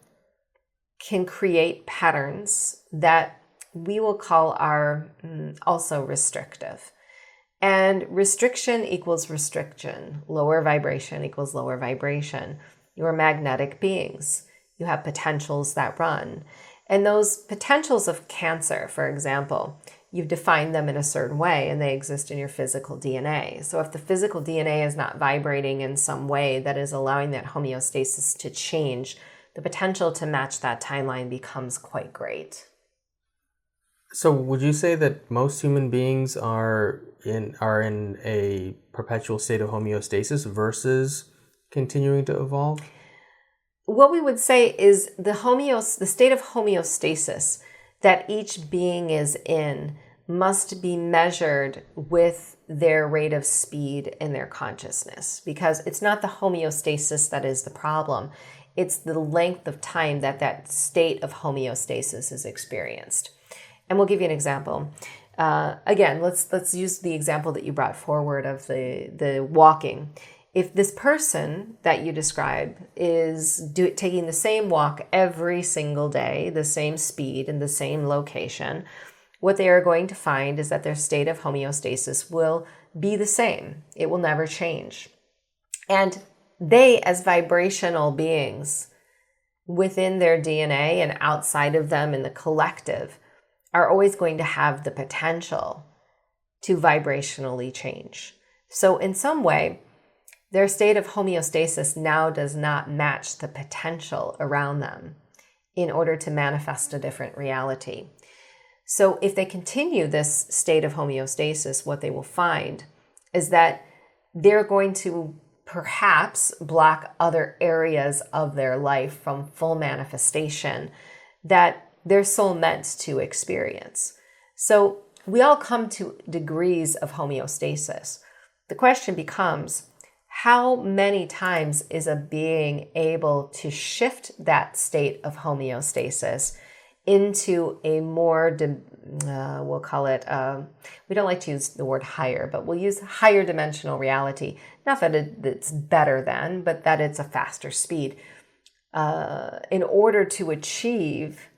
can create patterns that we will call are also restrictive. And restriction equals restriction. Lower vibration equals lower vibration. You're magnetic beings. You have potentials that run. And those potentials of cancer, for example, you've defined them in a certain way and they exist in your physical DNA. So if the physical DNA is not vibrating in some way that is allowing that homeostasis to change, the potential to match that timeline becomes quite great. So would you say that most human beings are in a perpetual state of homeostasis versus continuing to evolve? what we would say is the state of homeostasis that each being is in must be measured with their rate of speed in their consciousness, because it's not the homeostasis that is the problem. It's the length of time that that state of homeostasis is experienced. And we'll give you an example. Again, let's use the example that you brought forward of the walking. If this person that you describe is taking the same walk every single day, the same speed and the same location, what they are going to find is that their state of homeostasis will be the same. It will never change. And they, as vibrational beings within their DNA and outside of them in the collective, are always going to have the potential to vibrationally change. So in some way, their state of homeostasis now does not match the potential around them in order to manifest a different reality. So if they continue this state of homeostasis, what they will find is that they're going to perhaps block other areas of their life from full manifestation that their soul meant to experience. So we all come to degrees of homeostasis. The question becomes, how many times is a being able to shift that state of homeostasis into a more, we'll call it, we don't like to use the word higher, but we'll use higher dimensional reality. Not that it's better than, but that it's a faster speed, in order to achieve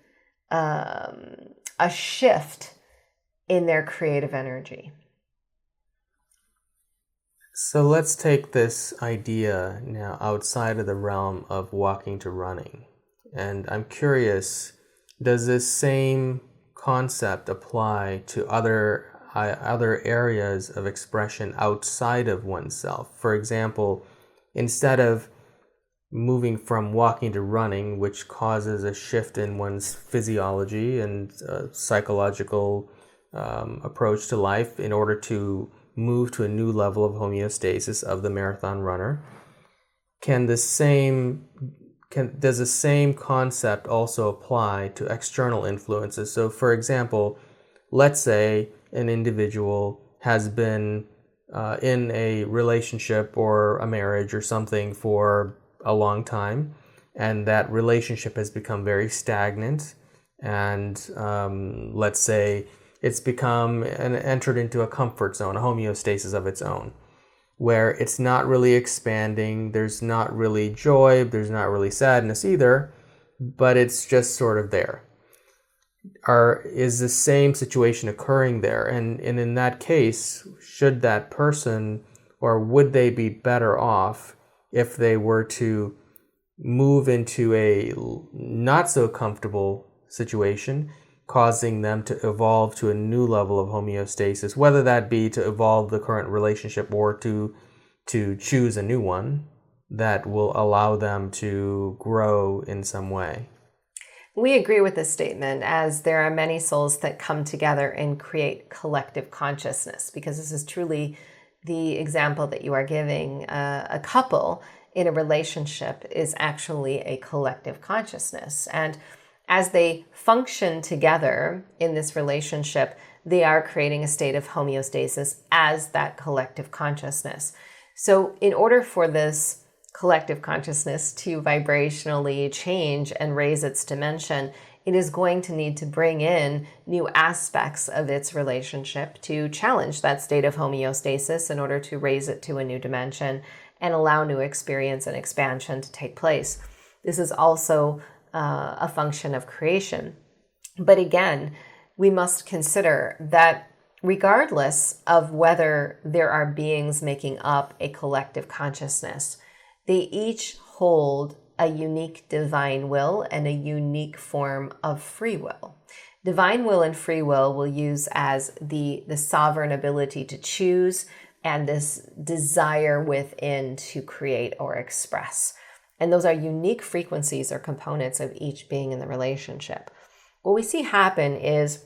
a shift in their creative energy. So let's take this idea now outside of the realm of walking to running. And I'm curious, does this same concept apply to other areas of expression outside of oneself? For example, instead of moving from walking to running, which causes a shift in one's physiology and psychological approach to life in order to move to a new level of homeostasis of the marathon runner, does the same concept also apply to external influences? So for example, let's say an individual has been in a relationship or a marriage or something for a long time, and that relationship has become very stagnant, and let's say it's become entered into a comfort zone, a homeostasis of its own, where it's not really expanding, there's not really joy, there's not really sadness either, but it's just sort of there. Is the same situation occurring there? And in that case, should that person, or would they be better off if they were to move into a not so comfortable situation, causing them to evolve to a new level of homeostasis, whether that be to evolve the current relationship or to choose a new one that will allow them to grow in some way? We agree with this statement, as there are many souls that come together and create collective consciousness, because this is truly the example that you are giving. A couple in a relationship is actually a collective consciousness. And as they function together in this relationship, they are creating a state of homeostasis as that collective consciousness. So in order for this collective consciousness to vibrationally change and raise its dimension, it is going to need to bring in new aspects of its relationship to challenge that state of homeostasis in order to raise it to a new dimension and allow new experience and expansion to take place. This is also a function of creation. But again, we must consider that regardless of whether there are beings making up a collective consciousness, they each hold a unique divine will and a unique form of free will. Divine will and free will use as the sovereign ability to choose and this desire within to create or express. And those are unique frequencies or components of each being in the relationship. What we see happen is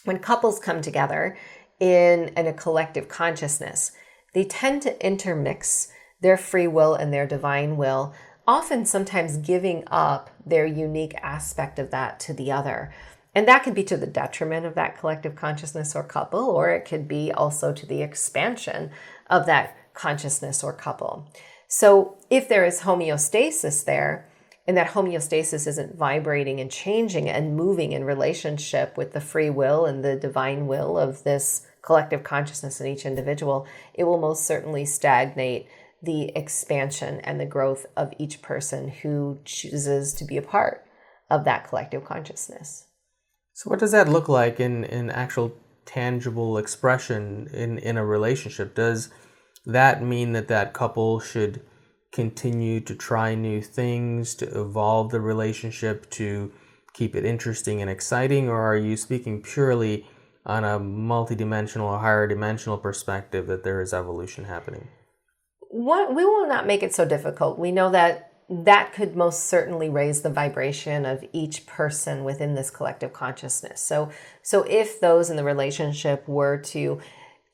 when couples come together in a collective consciousness, they tend to intermix their free will and their divine will often sometimes giving up their unique aspect of that to the other. And that could be to the detriment of that collective consciousness or couple, or it could be also to the expansion of that consciousness or couple. So if there is homeostasis there, and that homeostasis isn't vibrating and changing and moving in relationship with the free will and the divine will of this collective consciousness in each individual, it will most certainly stagnate the expansion and the growth of each person who chooses to be a part of that collective consciousness. So what does that look like in actual tangible expression in a relationship? Does that mean that couple should continue to try new things, to evolve the relationship, to keep it interesting and exciting? Or are you speaking purely on a multidimensional or higher dimensional perspective that there is evolution happening? We will not make it so difficult. We know that could most certainly raise the vibration of each person within this collective consciousness. So if those in the relationship were to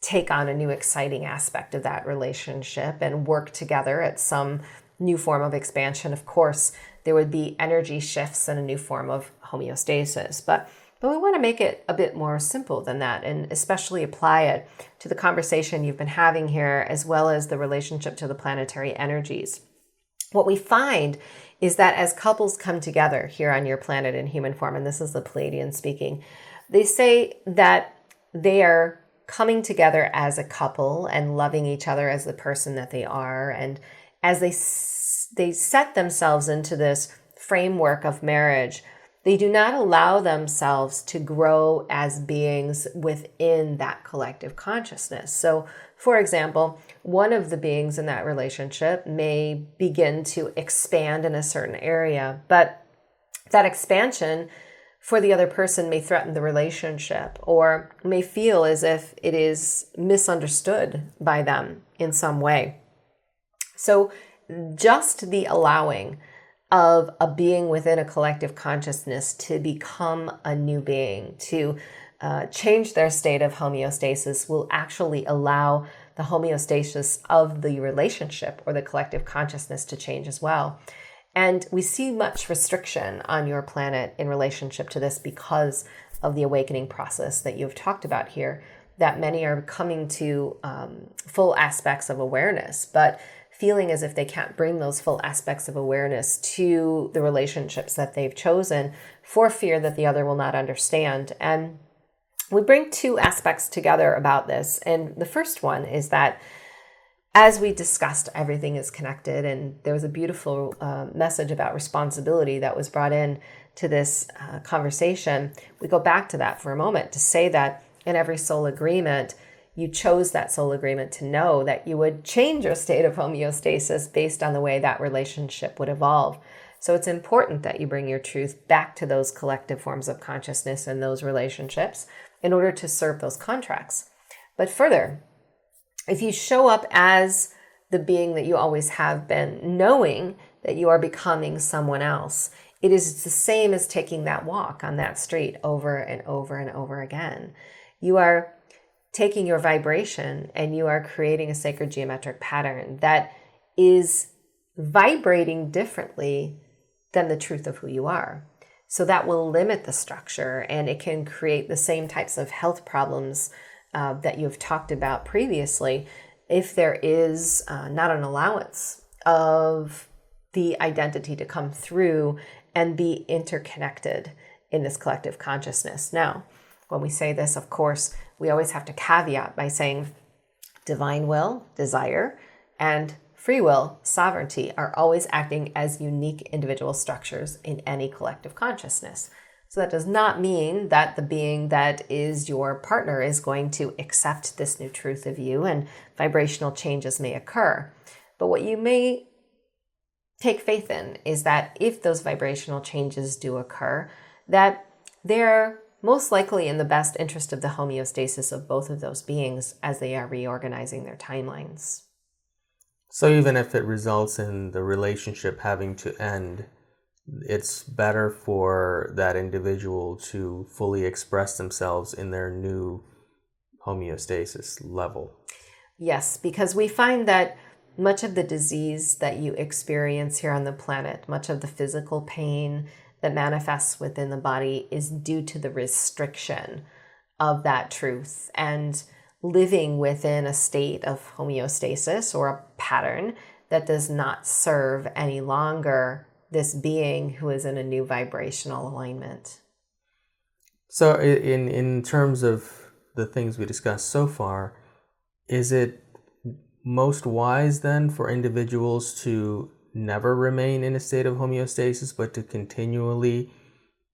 take on a new exciting aspect of that relationship and work together at some new form of expansion, of course, there would be energy shifts and a new form of homeostasis. But we want to make it a bit more simple than that, and especially apply it to the conversation you've been having here, as well as the relationship to the planetary energies. What we find is that as couples come together here on your planet in human form, and this is the Pleiadians speaking, they say that they are coming together as a couple and loving each other as the person that they are. And as they set themselves into this framework of marriage, they do not allow themselves to grow as beings within that collective consciousness. So, for example, one of the beings in that relationship may begin to expand in a certain area, but that expansion for the other person may threaten the relationship or may feel as if it is misunderstood by them in some way. So just the allowing of a being within a collective consciousness to become a new being, to change their state of homeostasis, will actually allow the homeostasis of the relationship or the collective consciousness to change as well. And we see much restriction on your planet in relationship to this because of the awakening process that you've talked about here, that many are coming to full aspects of awareness, but feeling as if they can't bring those full aspects of awareness to the relationships that they've chosen for fear that the other will not understand. And we bring two aspects together about this. And the first one is that, as we discussed, everything is connected. And there was a beautiful message about responsibility that was brought in to this conversation. We go back to that for a moment to say that in every soul agreement, you chose that soul agreement to know that you would change your state of homeostasis based on the way that relationship would evolve. So it's important that you bring your truth back to those collective forms of consciousness and those relationships in order to serve those contracts. But further, if you show up as the being that you always have been, knowing that you are becoming someone else, it is the same as taking that walk on that street over and over and over again. You are taking your vibration and you are creating a sacred geometric pattern that is vibrating differently than the truth of who you are. So that will limit the structure, and it can create the same types of health problems that you've talked about previously if there is not an allowance of the identity to come through and be interconnected in this collective consciousness. Now, when we say this, of course, we always have to caveat by saying divine will, desire, and free will, sovereignty, are always acting as unique individual structures in any collective consciousness. So that does not mean that the being that is your partner is going to accept this new truth of you, and vibrational changes may occur. But what you may take faith in is that if those vibrational changes do occur, that they're most likely in the best interest of the homeostasis of both of those beings as they are reorganizing their timelines. So even if it results in the relationship having to end, it's better for that individual to fully express themselves in their new homeostasis level. Yes, because we find that much of the disease that you experience here on the planet, much of the physical pain that manifests within the body is due to the restriction of that truth and living within a state of homeostasis or a pattern that does not serve any longer this being who is in a new vibrational alignment. So in terms of the things we discussed so far, is it most wise then for individuals to never remain in a state of homeostasis, but to continually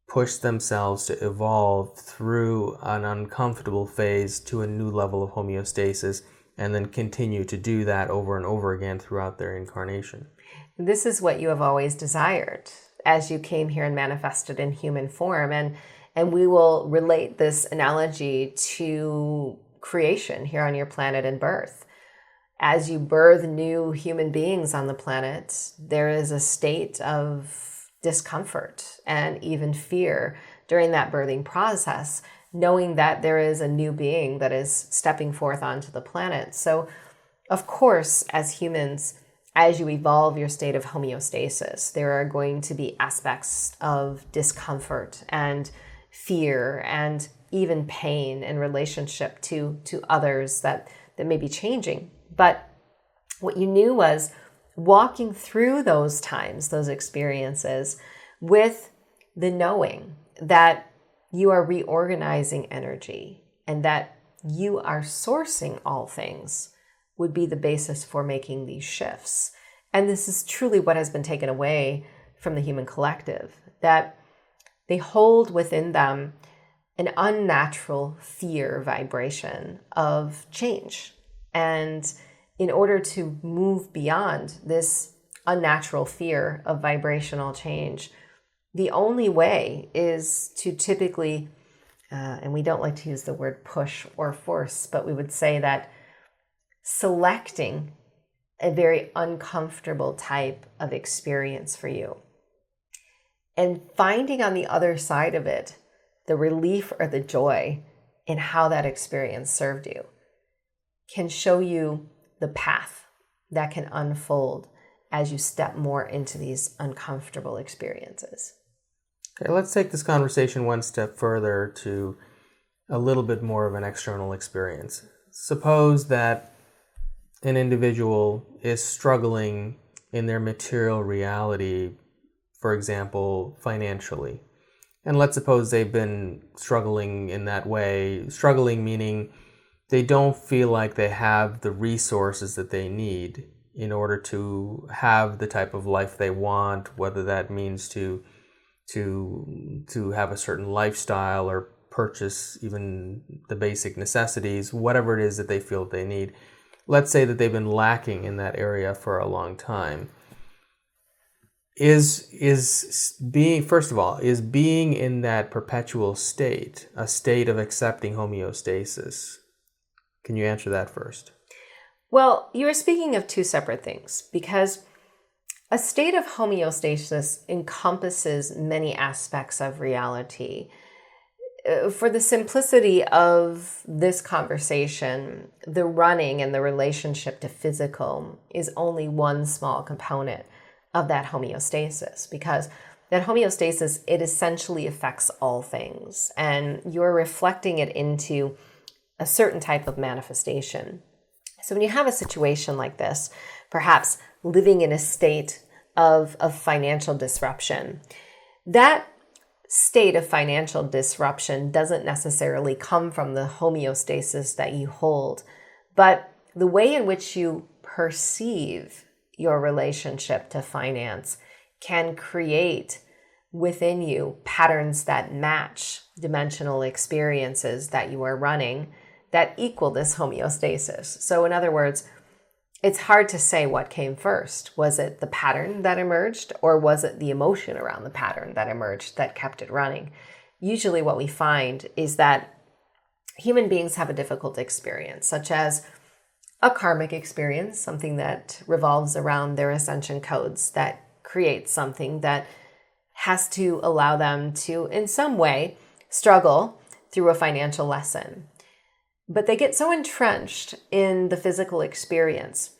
push themselves to evolve through an uncomfortable phase to a new level of homeostasis, and then continue to do that over and over again throughout their incarnation? This is what you have always desired as you came here and manifested in human form. And we will relate this analogy to creation here on your planet and birth. As you birth new human beings on the planet, there is a state of discomfort and even fear during that birthing process, knowing that there is a new being that is stepping forth onto the planet. So, of course, as humans, as you evolve your state of homeostasis, there are going to be aspects of discomfort and fear and even pain in relationship to others that may be changing. But what you knew was walking through those times, those experiences, with the knowing that you are reorganizing energy and that you are sourcing all things would be the basis for making these shifts. And this is truly what has been taken away from the human collective, that they hold within them an unnatural fear vibration of change. And in order to move beyond this unnatural fear of vibrational change, the only way is to typically, and we don't like to use the word push or force, but we would say that selecting a very uncomfortable type of experience for you and finding on the other side of it the relief or the joy in how that experience served you can show you the path that can unfold as you step more into these uncomfortable experiences. Okay, let's take this conversation one step further to a little bit more of an external experience. Suppose that an individual is struggling in their material reality, for example, financially. And let's suppose they've been struggling in that way, struggling meaning they don't feel like they have the resources that they need in order to have the type of life they want, whether that means to have a certain lifestyle or purchase even the basic necessities, whatever it is that they feel they need. Let's say that they've been lacking in that area for a long time. Is being in that perpetual state a state of accepting homeostasis? Can you answer that first? Well, you are speaking of two separate things, because a state of homeostasis encompasses many aspects of reality. For the simplicity of this conversation, the running and the relationship to physical is only one small component of that homeostasis, because that homeostasis, it essentially affects all things, and you're reflecting it into a certain type of manifestation. So when you have a situation like this, perhaps living in a state of financial disruption, that state of financial disruption doesn't necessarily come from the homeostasis that you hold, but the way in which you perceive your relationship to finance can create within you patterns that match dimensional experiences that you are running that equal this homeostasis. So in other words, it's hard to say what came first. Was it the pattern that emerged, or was it the emotion around the pattern that emerged that kept it running? Usually what we find is that human beings have a difficult experience, such as a karmic experience, something that revolves around their ascension codes that creates something that has to allow them to, in some way, struggle through a financial lesson. But they get so entrenched in the physical experience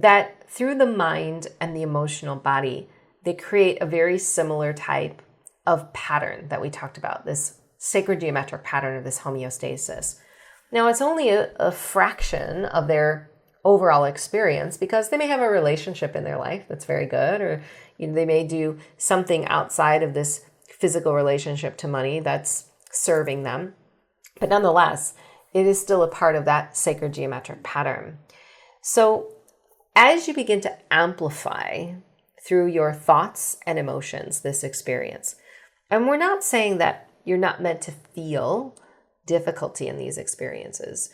that through the mind and the emotional body, they create a very similar type of pattern that we talked about, this sacred geometric pattern of this homeostasis. Now, it's only a fraction of their overall experience because they may have a relationship in their life that's very good, or they may do something outside of this physical relationship to money that's serving them. But nonetheless, it is still a part of that sacred geometric pattern. So as you begin to amplify through your thoughts and emotions this experience, and we're not saying that you're not meant to feel difficulty in these experiences.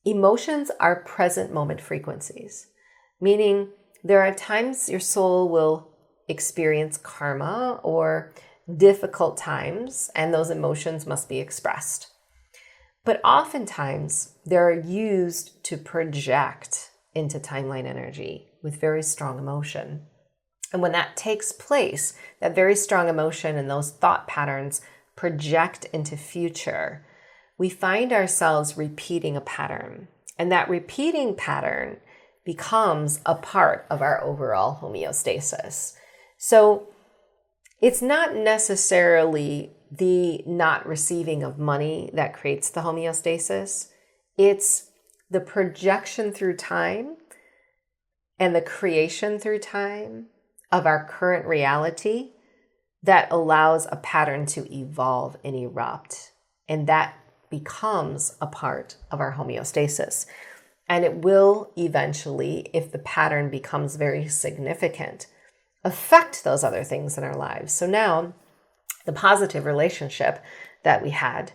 Emotions are present moment frequencies, meaning there are times your soul will experience karma or difficult times, and those emotions must be expressed. But oftentimes, they're used to project into timeline energy with very strong emotion. And when that takes place, that very strong emotion and those thought patterns project into future, we find ourselves repeating a pattern. And that repeating pattern becomes a part of our overall homeostasis. So it's not necessarily the not receiving of money that creates the homeostasis. It's the projection through time and the creation through time of our current reality that allows a pattern to evolve and erupt. And that becomes a part of our homeostasis. And it will eventually, if the pattern becomes very significant, affect those other things in our lives. So now, the positive relationship that we had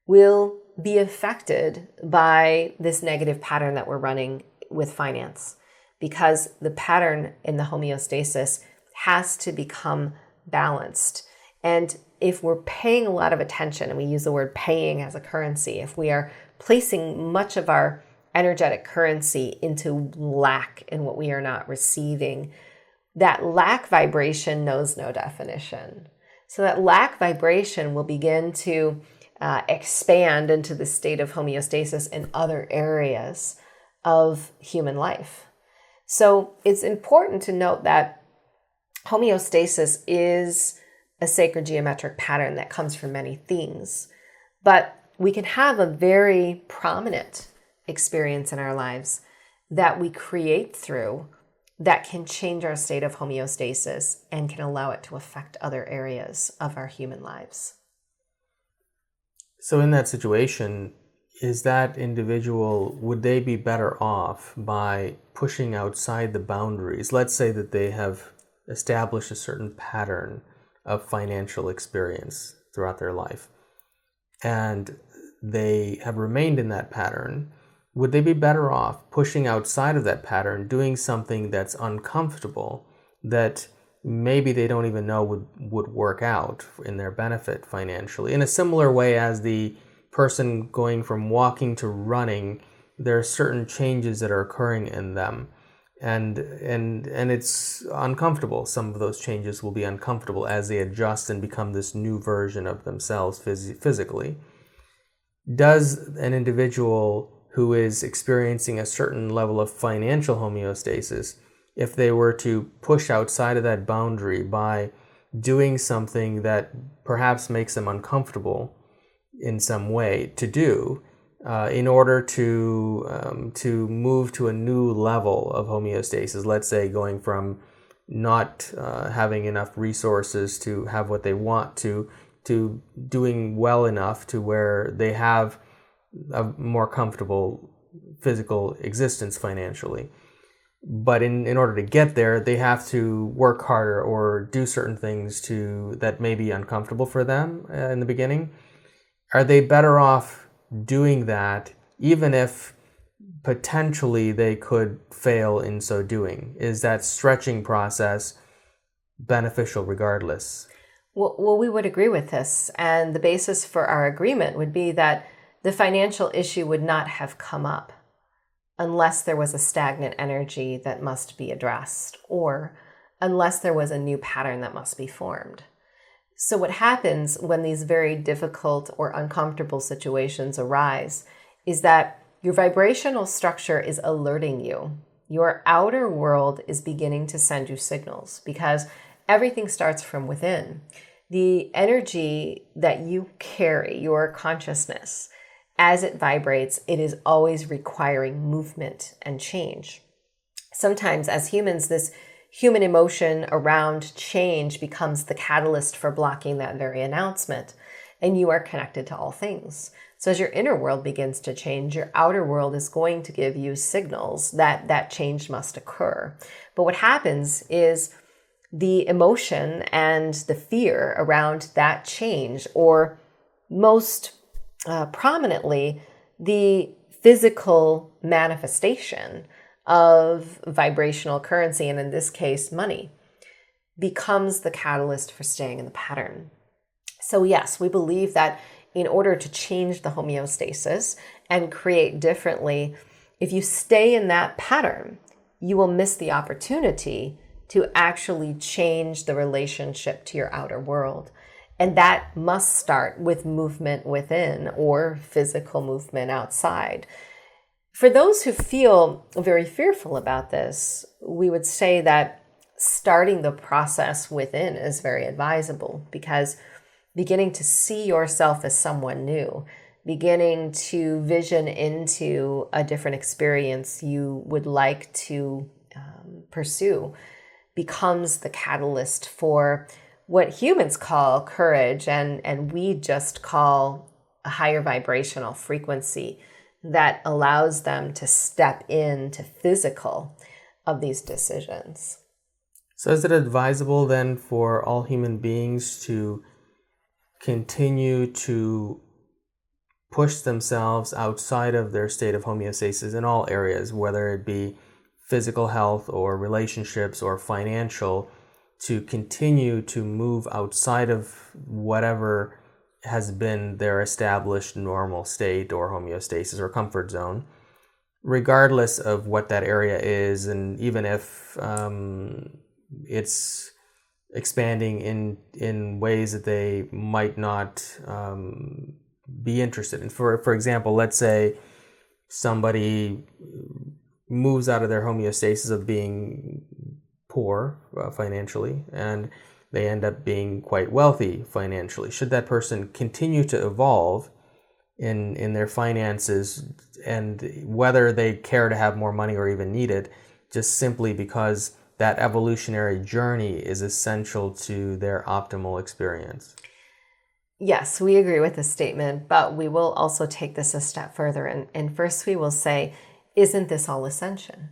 will be affected by this negative pattern that we're running with finance, because the pattern in the homeostasis has to become balanced. And if we're paying a lot of attention, and we use the word paying as a currency, if we are placing much of our energetic currency into lack in what we are not receiving, that lack vibration knows no definition. So that lack vibration will begin to expand into the state of homeostasis in other areas of human life. So it's important to note that homeostasis is a sacred geometric pattern that comes from many things, but we can have a very prominent experience in our lives that we create through that can change our state of homeostasis and can allow it to affect other areas of our human lives. So in that situation, is that individual, would they be better off by pushing outside the boundaries? Let's say that they have established a certain pattern of financial experience throughout their life, and they have remained in that pattern. Would they be better off pushing outside of that pattern, doing something that's uncomfortable, that maybe they don't even know would work out in their benefit financially? In a similar way as the person going from walking to running, there are certain changes that are occurring in them, and it's uncomfortable. Some of those changes will be uncomfortable as they adjust and become this new version of themselves physically. Does an individual who is experiencing a certain level of financial homeostasis, if they were to push outside of that boundary by doing something that perhaps makes them uncomfortable in some way to do, in order to move to a new level of homeostasis, let's say going from not having enough resources to have what they want to doing well enough to where they have a more comfortable physical existence financially. But in order to get there, they have to work harder or do certain things that may be uncomfortable for them in the beginning. Are they better off doing that, even if potentially they could fail in so doing? Is that stretching process beneficial regardless? Well, we would agree with this. And the basis for our agreement would be that the financial issue would not have come up unless there was a stagnant energy that must be addressed, or unless there was a new pattern that must be formed. So what happens when these very difficult or uncomfortable situations arise is that your vibrational structure is alerting you your outer world is beginning to send you signals, because everything starts from within. The energy that you carry, your consciousness, as it vibrates, it is always requiring movement and change. Sometimes as humans, this human emotion around change becomes the catalyst for blocking that very announcement. And you are connected to all things. So as your inner world begins to change, your outer world is going to give you signals that that change must occur. But what happens is the emotion and the fear around that change, or most prominently, the physical manifestation of vibrational currency, and in this case, money, becomes the catalyst for staying in the pattern. So yes, we believe that in order to change the homeostasis and create differently, if you stay in that pattern, you will miss the opportunity to actually change the relationship to your outer world. And that must start with movement within, or physical movement outside. For those who feel very fearful about this, we would say that starting the process within is very advisable, because beginning to see yourself as someone new, beginning to vision into a different experience you would like to pursue, becomes the catalyst for what humans call courage, and we just call a higher vibrational frequency that allows them to step into physical of these decisions. So is it advisable then for all human beings to continue to push themselves outside of their state of homeostasis in all areas, whether it be physical health or relationships or financial, to continue to move outside of whatever has been their established normal state or homeostasis or comfort zone, regardless of what that area is, and even if it's expanding in ways that they might not be interested in. For example, let's say somebody moves out of their homeostasis of being poor financially, and they end up being quite wealthy financially. Should that person continue to evolve in their finances, and whether they care to have more money or even need it, just simply because that evolutionary journey is essential to their optimal experience? Yes, we agree with this statement, but we will also take this a step further. And first we will say, isn't this all ascension?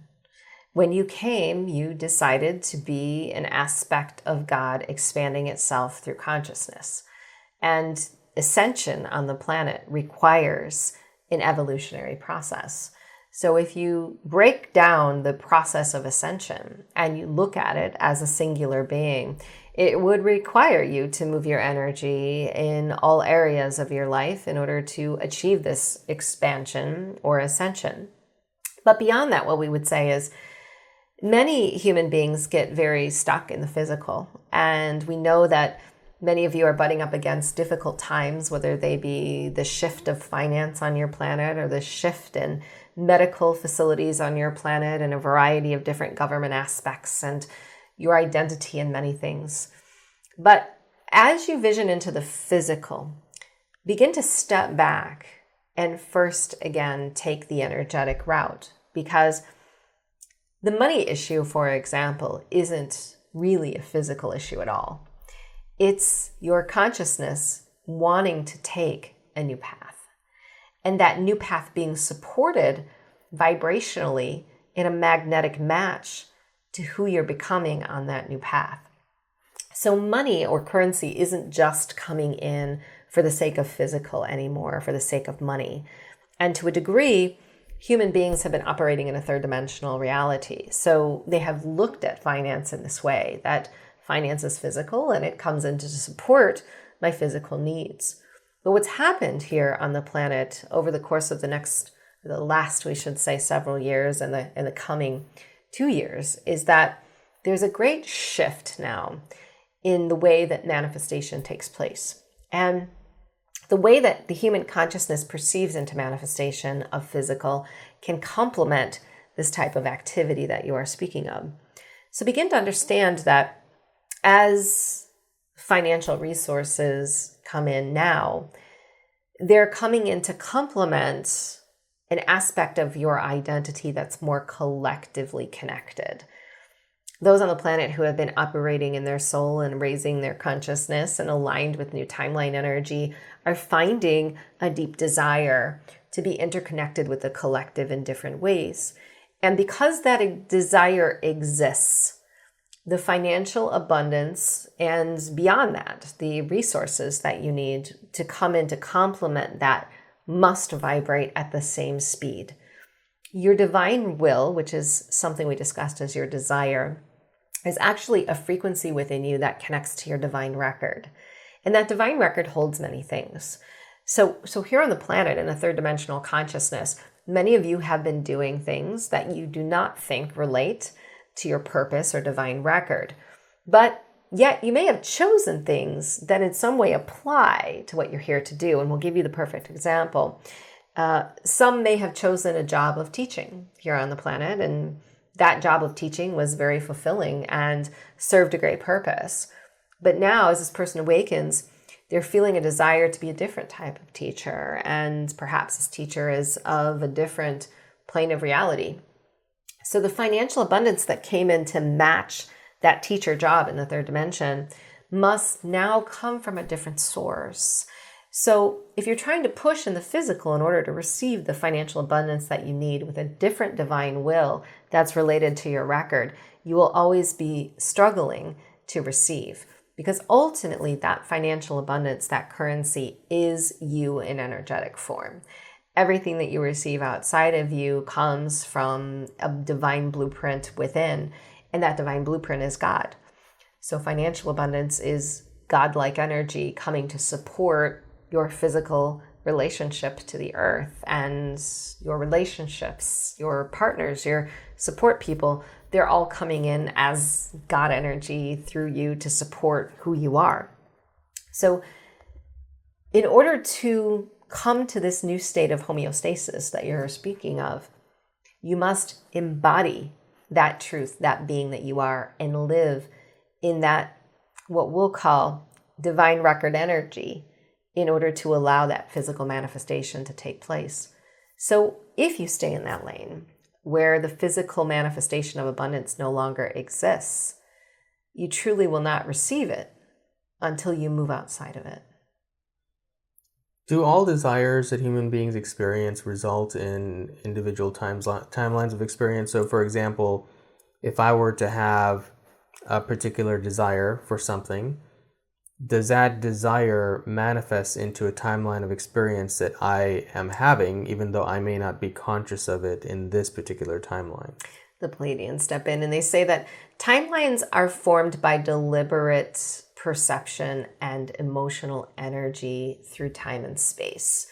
When you came, you decided to be an aspect of God expanding itself through consciousness. And ascension on the planet requires an evolutionary process. So if you break down the process of ascension and you look at it as a singular being, it would require you to move your energy in all areas of your life in order to achieve this expansion or ascension. But beyond that, what we would say is many human beings get very stuck in the physical. And we know that many of you are butting up against difficult times, whether they be the shift of finance on your planet or the shift in medical facilities on your planet and a variety of different government aspects and your identity and many things. But as you vision into the physical, begin to step back and first again take the energetic route, because the money issue, for example, isn't really a physical issue at all. It's your consciousness wanting to take a new path, and that new path being supported vibrationally in a magnetic match to who you're becoming on that new path. So money or currency isn't just coming in for the sake of physical anymore, for the sake of money. And to a degree, human beings have been operating in a third dimensional reality. So they have looked at finance in this way, that finance is physical and it comes in to support my physical needs. But what's happened here on the planet over the course of the last, we should say, several years and the coming 2 years is that there's a great shift now in the way that manifestation takes place. And the way that the human consciousness perceives into manifestation of physical can complement this type of activity that you are speaking of. So begin to understand that as financial resources come in now, they're coming in to complement an aspect of your identity that's more collectively connected. Those on the planet who have been operating in their soul and raising their consciousness and aligned with new timeline energy are finding a deep desire to be interconnected with the collective in different ways. And because that desire exists, the financial abundance and beyond that, the resources that you need to come in to complement that must vibrate at the same speed. Your divine will, which is something we discussed as your desire, is actually a frequency within you that connects to your divine record. And that divine record holds many things. So here on the planet in a third dimensional consciousness, many of you have been doing things that you do not think relate to your purpose or divine record. But yet you may have chosen things that in some way apply to what you're here to do. And we'll give you the perfect example. Some may have chosen a job of teaching here on the planet, and that job of teaching was very fulfilling and served a great purpose. But now, as this person awakens, they're feeling a desire to be a different type of teacher. And perhaps this teacher is of a different plane of reality. So the financial abundance that came in to match that teacher job in the third dimension must now come from a different source. So if you're trying to push in the physical in order to receive the financial abundance that you need with a different divine will that's related to your record, you will always be struggling to receive, because ultimately that financial abundance, that currency, is you in energetic form. Everything that you receive outside of you comes from a divine blueprint within, and that divine blueprint is God. So financial abundance is godlike energy coming to support your physical relationship to the earth, and your relationships, your partners, your support people, they're all coming in as God energy through you to support who you are. So in order to come to this new state of homeostasis that you're speaking of, you must embody that truth, that being that you are, and live in that, what we'll call divine record energy, in order to allow that physical manifestation to take place. So if you stay in that lane where the physical manifestation of abundance no longer exists, you truly will not receive it until you move outside of it. Do all desires that human beings experience result in individual timelines of experience? So for example, if I were to have a particular desire for something, does that desire manifest into a timeline of experience that I am having, even though I may not be conscious of it in this particular timeline? The Pleiadians step in and they say that timelines are formed by deliberate perception and emotional energy through time and space.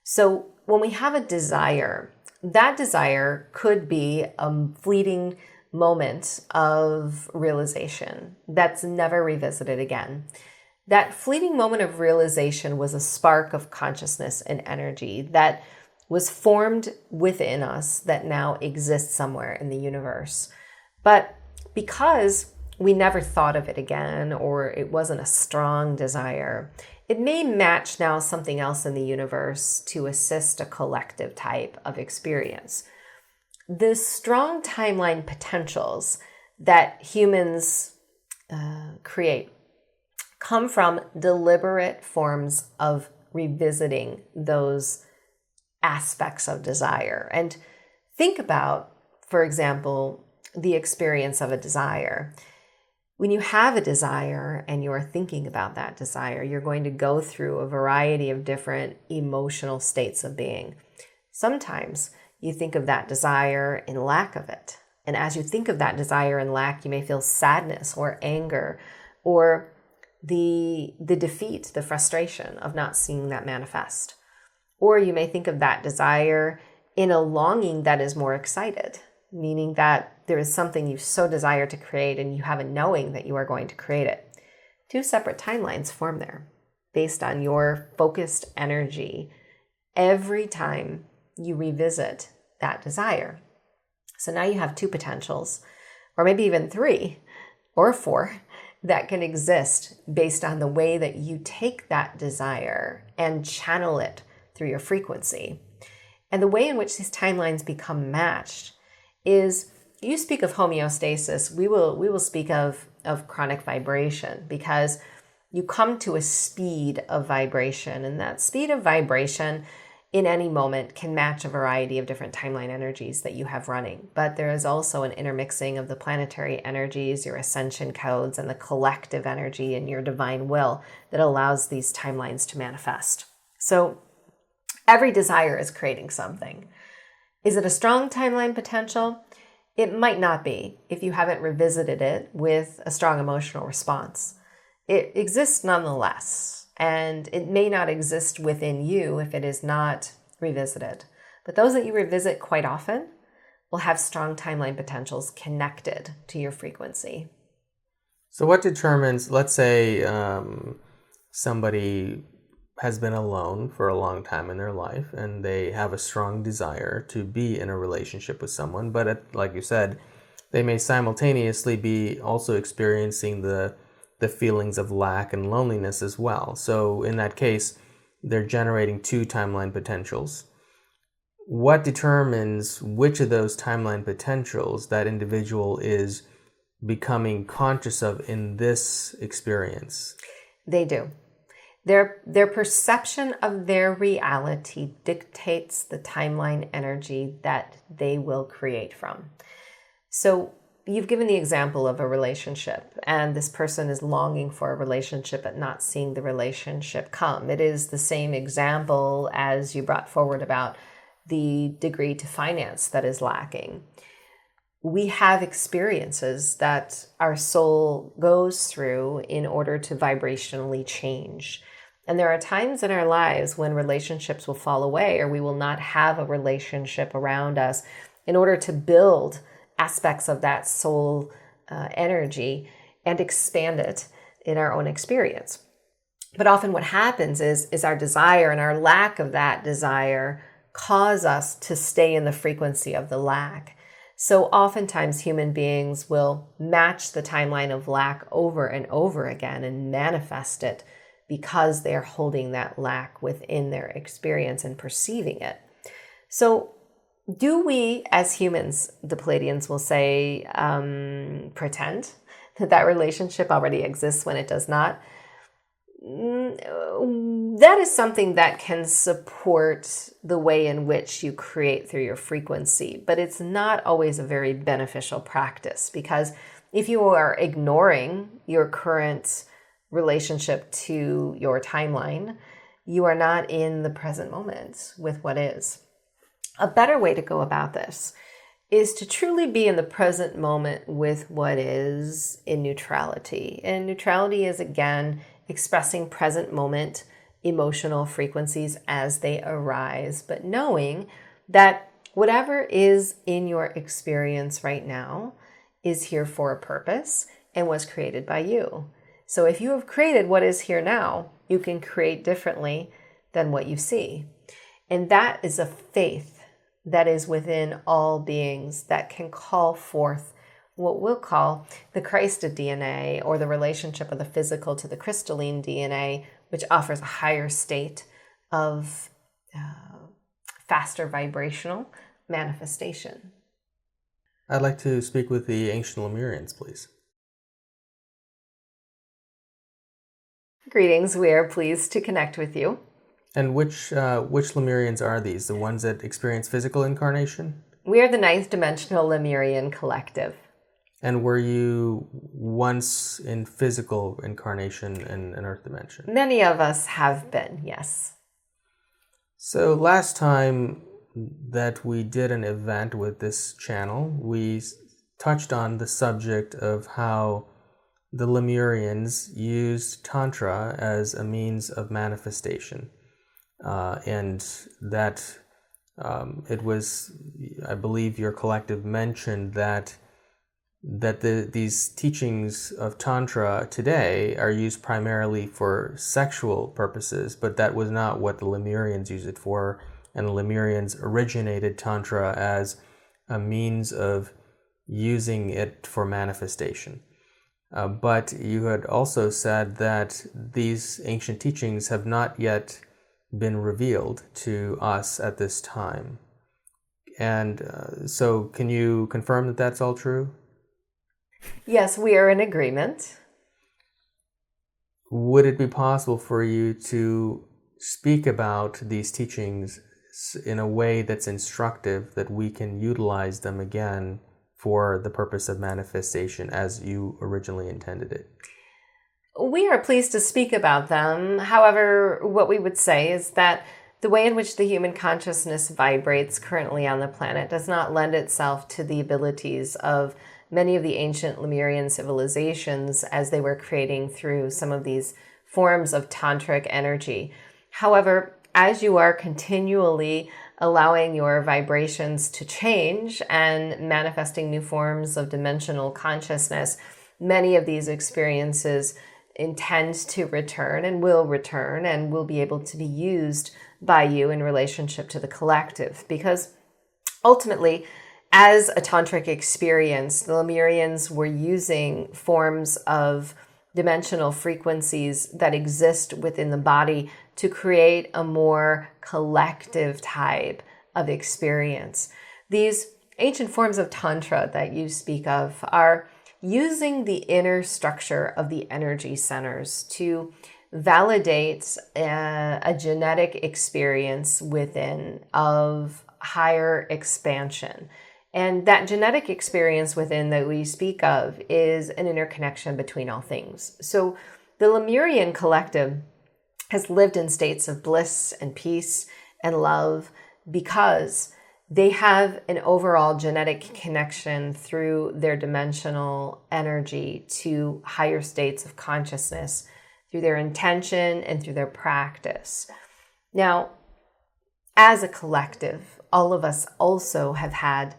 So when we have a desire, that desire could be a fleeting moment of realization that's never revisited again. That fleeting moment of realization was a spark of consciousness and energy that was formed within us that now exists somewhere in the universe. But because we never thought of it again, or it wasn't a strong desire, it may match now something else in the universe to assist a collective type of experience. The strong timeline potentials that humans create come from deliberate forms of revisiting those aspects of desire. And think about, for example, the experience of a desire. When you have a desire and you're thinking about that desire, you're going to go through a variety of different emotional states of being. Sometimes you think of that desire in lack of it. And as you think of that desire in lack, you may feel sadness or anger or the defeat, the frustration of not seeing that manifest. Or you may think of that desire in a longing that is more excited, meaning that there is something you so desire to create and you have a knowing that you are going to create it. Two separate timelines form there based on your focused energy every time you revisit that desire. So now you have 2 potentials, or maybe even 3 or 4, that can exist based on the way that you take that desire and channel it through your frequency. And the way in which these timelines become matched is, you speak of homeostasis, we will speak of chronic vibration, because you come to a speed of vibration, and that speed of vibration in any moment can match a variety of different timeline energies that you have running. But there is also an intermixing of the planetary energies, your ascension codes, and the collective energy in your divine will that allows these timelines to manifest. So every desire is creating something. Is it a strong timeline potential? It might not be if you haven't revisited it with a strong emotional response. It exists nonetheless. And it may not exist within you if it is not revisited. But those that you revisit quite often will have strong timeline potentials connected to your frequency. So what determines, let's say somebody has been alone for a long time in their life and they have a strong desire to be in a relationship with someone, but like you said, they may simultaneously be also experiencing the feelings of lack and loneliness as well. So in that case, they're generating 2 timeline potentials. What determines which of those timeline potentials that individual is becoming conscious of in this experience? They do. Their perception of their reality dictates the timeline energy that they will create from. So you've given the example of a relationship, and this person is longing for a relationship but not seeing the relationship come. It is the same example as you brought forward about the degree to finance that is lacking. We have experiences that our soul goes through in order to vibrationally change. And there are times in our lives when relationships will fall away, or we will not have a relationship around us, in order to build aspects of that soul energy and expand it in our own experience. But often what happens is our desire and our lack of that desire cause us to stay in the frequency of the lack. So oftentimes human beings will match the timeline of lack over and over again and manifest it because they're holding that lack within their experience and perceiving it. So do we, as humans, the Pleiadians will say, pretend that relationship already exists when it does not? That is something that can support the way in which you create through your frequency, but it's not always a very beneficial practice, because if you are ignoring your current relationship to your timeline, you are not in the present moment with what is. A better way to go about this is to truly be in the present moment with what is in neutrality. And neutrality is, again, expressing present moment emotional frequencies as they arise, but knowing that whatever is in your experience right now is here for a purpose and was created by you. So if you have created what is here now, you can create differently than what you see. And that is a faith that is within all beings that can call forth what we'll call the Christed DNA, or the relationship of the physical to the crystalline DNA, which offers a higher state of faster vibrational manifestation. I'd like to speak with the Ancient Lemurians, please. Greetings, we are pleased to connect with you. And which Lemurians are these? The ones that experience physical incarnation? We are the 9th dimensional Lemurian collective. And were you once in physical incarnation in an Earth dimension? Many of us have been, yes. So last time that we did an event with this channel, we touched on the subject of how the Lemurians used Tantra as a means of manifestation. And that it was, I believe your collective mentioned that these teachings of Tantra today are used primarily for sexual purposes, but that was not what the Lemurians used it for. And the Lemurians originated Tantra as a means of using it for manifestation. But you had also said that these ancient teachings have not yet been revealed to us at this time. And so can you confirm that that's all true? Yes, we are in agreement. Would it be possible for you to speak about these teachings in a way that's instructive, that we can utilize them again for the purpose of manifestation as you originally intended it? We are pleased to speak about them. However, what we would say is that the way in which the human consciousness vibrates currently on the planet does not lend itself to the abilities of many of the ancient Lemurian civilizations as they were creating through some of these forms of tantric energy. However, as you are continually allowing your vibrations to change and manifesting new forms of dimensional consciousness, many of these experiences intend to return and will be able to be used by you in relationship to the collective. Because ultimately, as a tantric experience, the Lemurians were using forms of dimensional frequencies that exist within the body to create a more collective type of experience. These ancient forms of Tantra that you speak of are using the inner structure of the energy centers to validate a genetic experience within of higher expansion. And that genetic experience within that we speak of is an interconnection between all things. So the Lemurian collective has lived in states of bliss and peace and love because they have an overall genetic connection through their dimensional energy to higher states of consciousness through their intention and through their practice. Now, as a collective, all of us also have had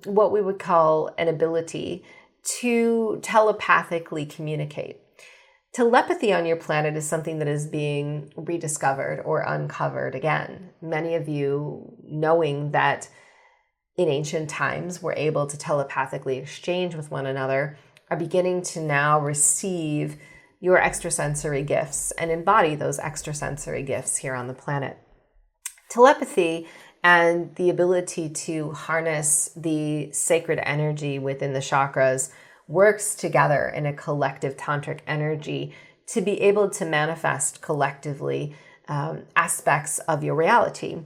what we would call an ability to telepathically communicate. Telepathy on your planet is something that is being rediscovered or uncovered again. Many of you, knowing that in ancient times were able to telepathically exchange with one another, are beginning to now receive your extrasensory gifts and embody those extrasensory gifts here on the planet. Telepathy and the ability to harness the sacred energy within the chakras works together in a collective tantric energy to be able to manifest collectively aspects of your reality.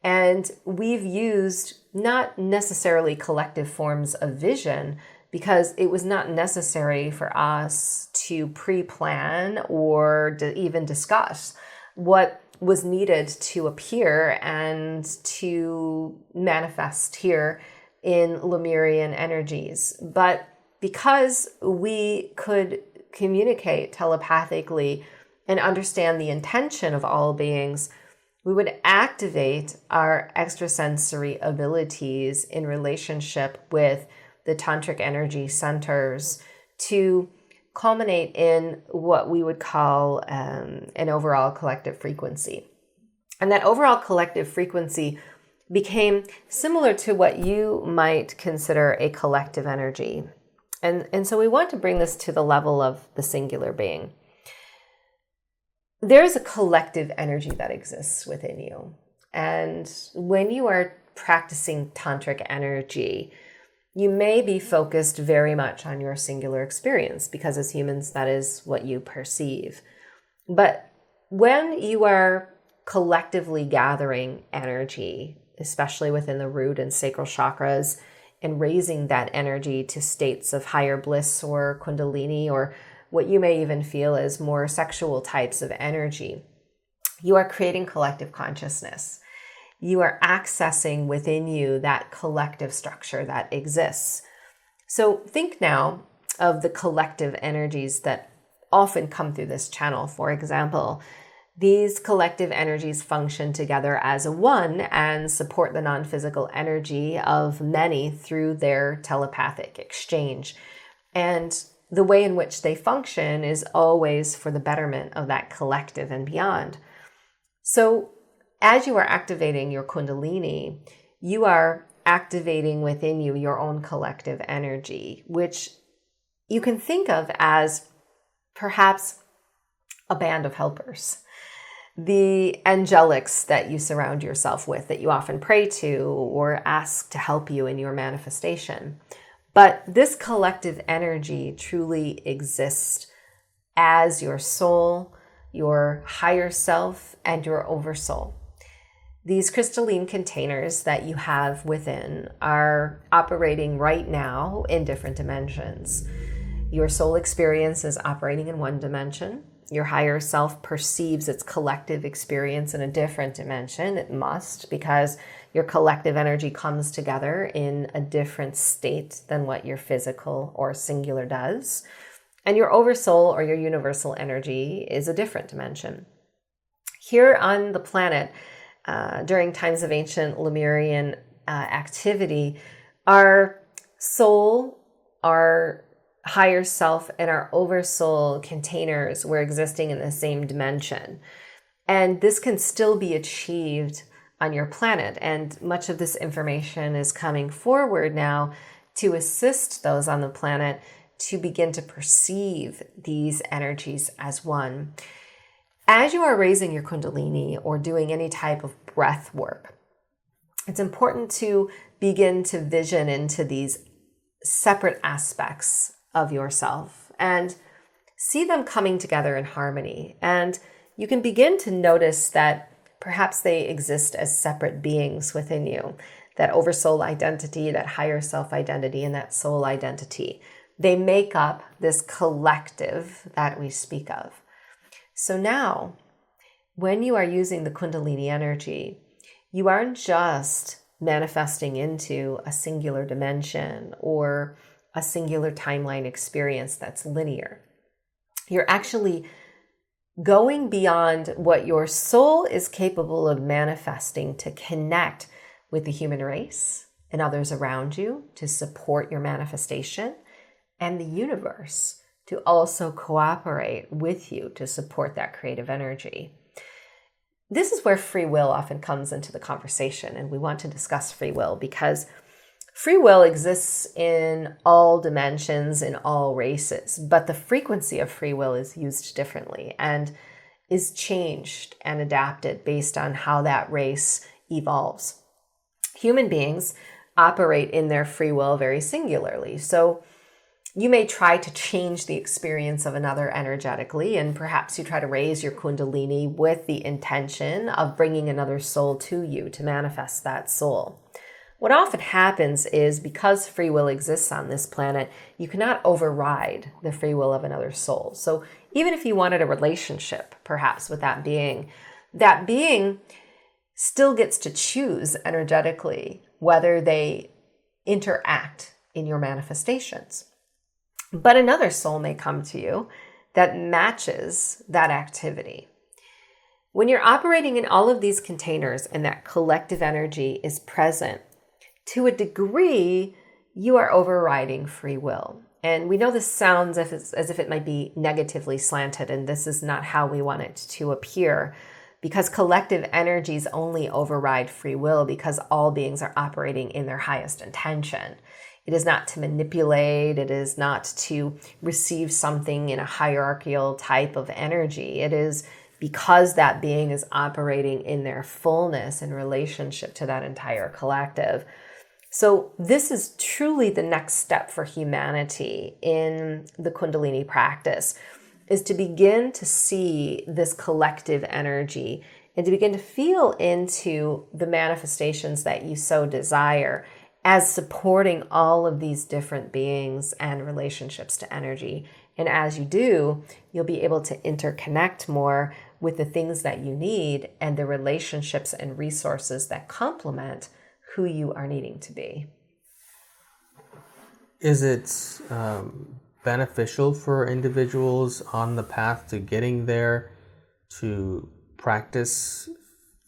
And we've used not necessarily collective forms of vision because it was not necessary for us to pre-plan or to even discuss what was needed to appear and to manifest here in Lemurian energies. But because we could communicate telepathically and understand the intention of all beings, we would activate our extrasensory abilities in relationship with the tantric energy centers to culminate in what we would call an overall collective frequency. And that overall collective frequency became similar to what you might consider a collective energy. And so we want to bring this to the level of the singular being. There is a collective energy that exists within you. And when you are practicing tantric energy, you may be focused very much on your singular experience because as humans, that is what you perceive. But when you are collectively gathering energy, especially within the root and sacral chakras, and raising that energy to states of higher bliss or kundalini, or what you may even feel as more sexual types of energy, you are creating collective consciousness. You are accessing within you that collective structure that exists. So think now of the collective energies that often come through this channel. For example, these collective energies function together as a one and support the non-physical energy of many through their telepathic exchange. And the way in which they function is always for the betterment of that collective and beyond. So as you are activating your kundalini, you are activating within you your own collective energy, which you can think of as perhaps a band of helpers. The angelics that you surround yourself with, that you often pray to or ask to help you in your manifestation. But this collective energy truly exists as your soul, your higher self, and your oversoul. These crystalline containers that you have within are operating right now in different dimensions. Your soul experience is operating in one dimension. Your higher self perceives its collective experience in a different dimension. It must, because your collective energy comes together in a different state than what your physical or singular does. And your oversoul or your universal energy is a different dimension. Here on the planet, during times of ancient Lemurian activity, our soul, our higher self, and our oversoul containers were existing in the same dimension. And this can still be achieved on your planet. And much of this information is coming forward now to assist those on the planet to begin to perceive these energies as one. As you are raising your Kundalini or doing any type of breath work, it's important to begin to vision into these separate aspects of yourself and see them coming together in harmony. And you can begin to notice that perhaps they exist as separate beings within you. That oversoul identity, that higher self identity, and that soul identity. They make up this collective that we speak of. So now, when you are using the Kundalini energy, you aren't just manifesting into a singular dimension or a singular timeline experience that's linear. You're actually going beyond what your soul is capable of manifesting to connect with the human race and others around you to support your manifestation, and the universe to also cooperate with you to support that creative energy. This is where free will often comes into the conversation, and we want to discuss free will because free will exists in all dimensions, in all races, but the frequency of free will is used differently and is changed and adapted based on how that race evolves. Human beings operate in their free will very singularly. So you may try to change the experience of another energetically, and perhaps you try to raise your Kundalini with the intention of bringing another soul to you to manifest that soul. What often happens is because free will exists on this planet, you cannot override the free will of another soul. So even if you wanted a relationship, perhaps with that being still gets to choose energetically whether they interact in your manifestations. But another soul may come to you that matches that activity. When you're operating in all of these containers and that collective energy is present, to a degree, you are overriding free will. And we know this sounds as if it might be negatively slanted, and this is not how we want it to appear, because collective energies only override free will because all beings are operating in their highest intention. It is not to manipulate. It is not to receive something in a hierarchical type of energy. It is because that being is operating in their fullness in relationship to that entire collective. So this is truly the next step for humanity in the Kundalini practice, is to begin to see this collective energy and to begin to feel into the manifestations that you so desire as supporting all of these different beings and relationships to energy. And as you do, you'll be able to interconnect more with the things that you need and the relationships and resources that complement who you are needing to be. Is it beneficial for individuals on the path to getting there to practice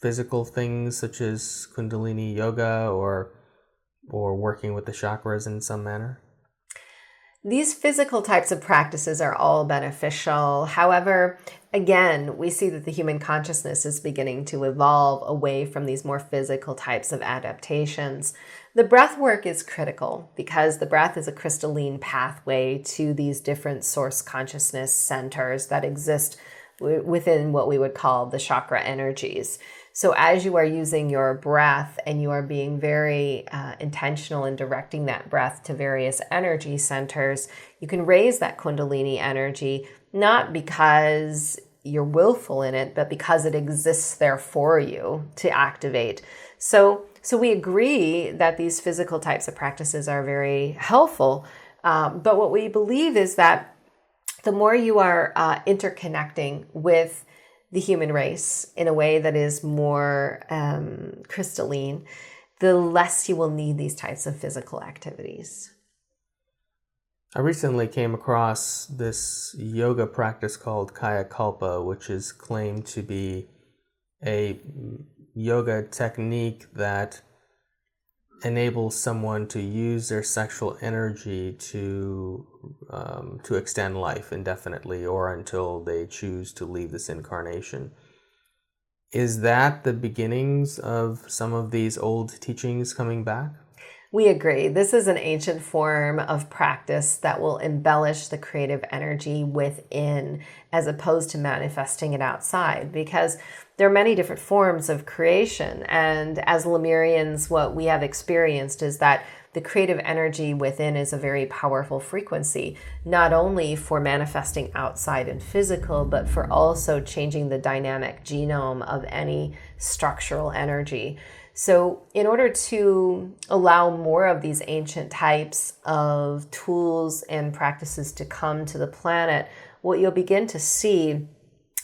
physical things such as Kundalini yoga or working with the chakras in some manner? These physical types of practices are all beneficial. However, again, we see that the human consciousness is beginning to evolve away from these more physical types of adaptations. The breath work is critical because the breath is a crystalline pathway to these different source consciousness centers that exist within what we would call the chakra energies. So as you are using your breath and you are being very intentional in directing that breath to various energy centers, you can raise that Kundalini energy, not because you're willful in it, but because it exists there for you to activate. So we agree that these physical types of practices are very helpful. But what we believe is that the more you are interconnecting with the human race in a way that is more crystalline, the less you will need these types of physical activities. I recently came across this yoga practice called Kaya Kalpa, which is claimed to be a yoga technique that enables someone to use their sexual energy to extend life indefinitely or until they choose to leave this incarnation. Is that the beginnings of some of these old teachings coming back? We agree. This is an ancient form of practice that will embellish the creative energy within as opposed to manifesting it outside, because there are many different forms of creation. And as Lemurians, what we have experienced is that the creative energy within is a very powerful frequency, not only for manifesting outside and physical, but for also changing the dynamic genome of any structural energy. So in order to allow more of these ancient types of tools and practices to come to the planet, what you'll begin to see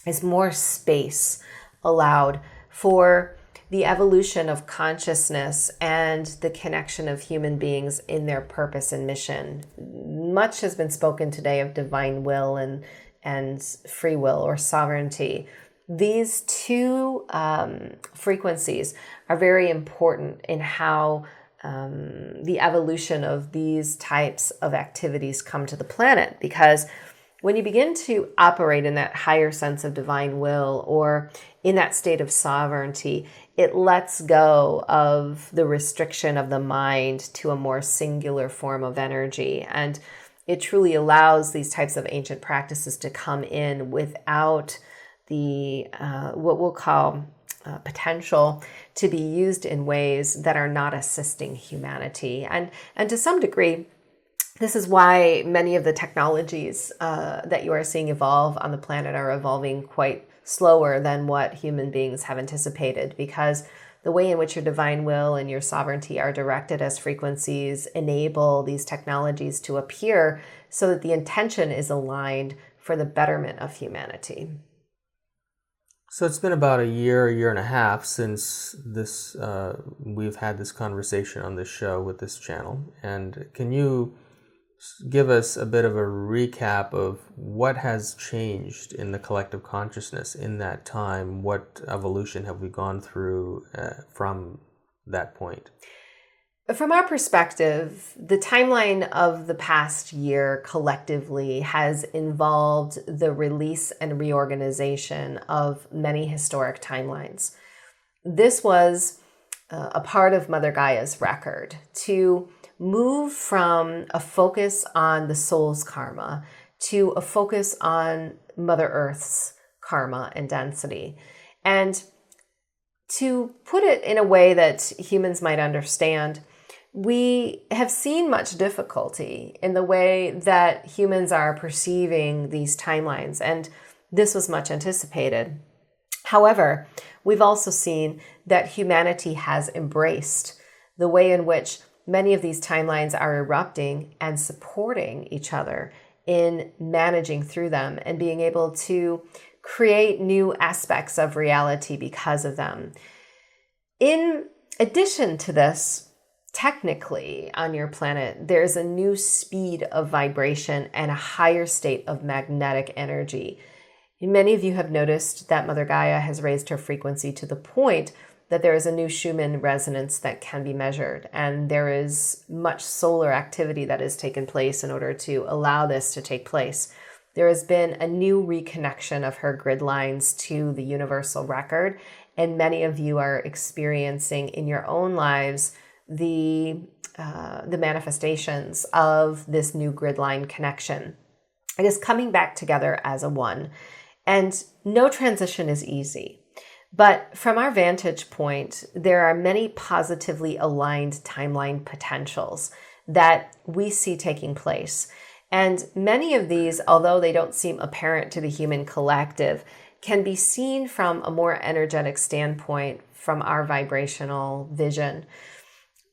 is more space allowed for the evolution of consciousness and the connection of human beings in their purpose and mission. Much has been spoken today of divine will and free will or sovereignty. These two frequencies are very important in how the evolution of these types of activities come to the planet, because when you begin to operate in that higher sense of divine will or in that state of sovereignty, it lets go of the restriction of the mind to a more singular form of energy. And it truly allows these types of ancient practices to come in without the what we'll call potential to be used in ways that are not assisting humanity. And to some degree, this is why many of the technologies that you are seeing evolve on the planet are evolving quite slower than what human beings have anticipated, because the way in which your divine will and your sovereignty are directed as frequencies enable these technologies to appear so that the intention is aligned for the betterment of humanity. So it's been about a year and a half since this we've had this conversation on this show with this channel. And can you give us a bit of a recap of what has changed in the collective consciousness in that time? What evolution have we gone through from that point? From our perspective, the timeline of the past year collectively has involved the release and reorganization of many historic timelines. This was a part of Mother Gaia's record to move from a focus on the soul's karma to a focus on Mother Earth's karma and density. And to put it in a way that humans might understand, we have seen much difficulty in the way that humans are perceiving these timelines, and this was much anticipated. However, we've also seen that humanity has embraced the way in which many of these timelines are erupting and supporting each other in managing through them and being able to create new aspects of reality because of them. In addition to this, technically on your planet, there's a new speed of vibration and a higher state of magnetic energy. Many of you have noticed that Mother Gaia has raised her frequency to the point that there is a new Schumann resonance that can be measured, and there is much solar activity that has taken place in order to allow this to take place. There has been a new reconnection of her grid lines to the universal record, and many of you are experiencing in your own lives the manifestations of this new grid line connection. It is coming back together as a one, and no transition is easy. But from our vantage point, there are many positively aligned timeline potentials that we see taking place. And many of these, although they don't seem apparent to the human collective, can be seen from a more energetic standpoint from our vibrational vision.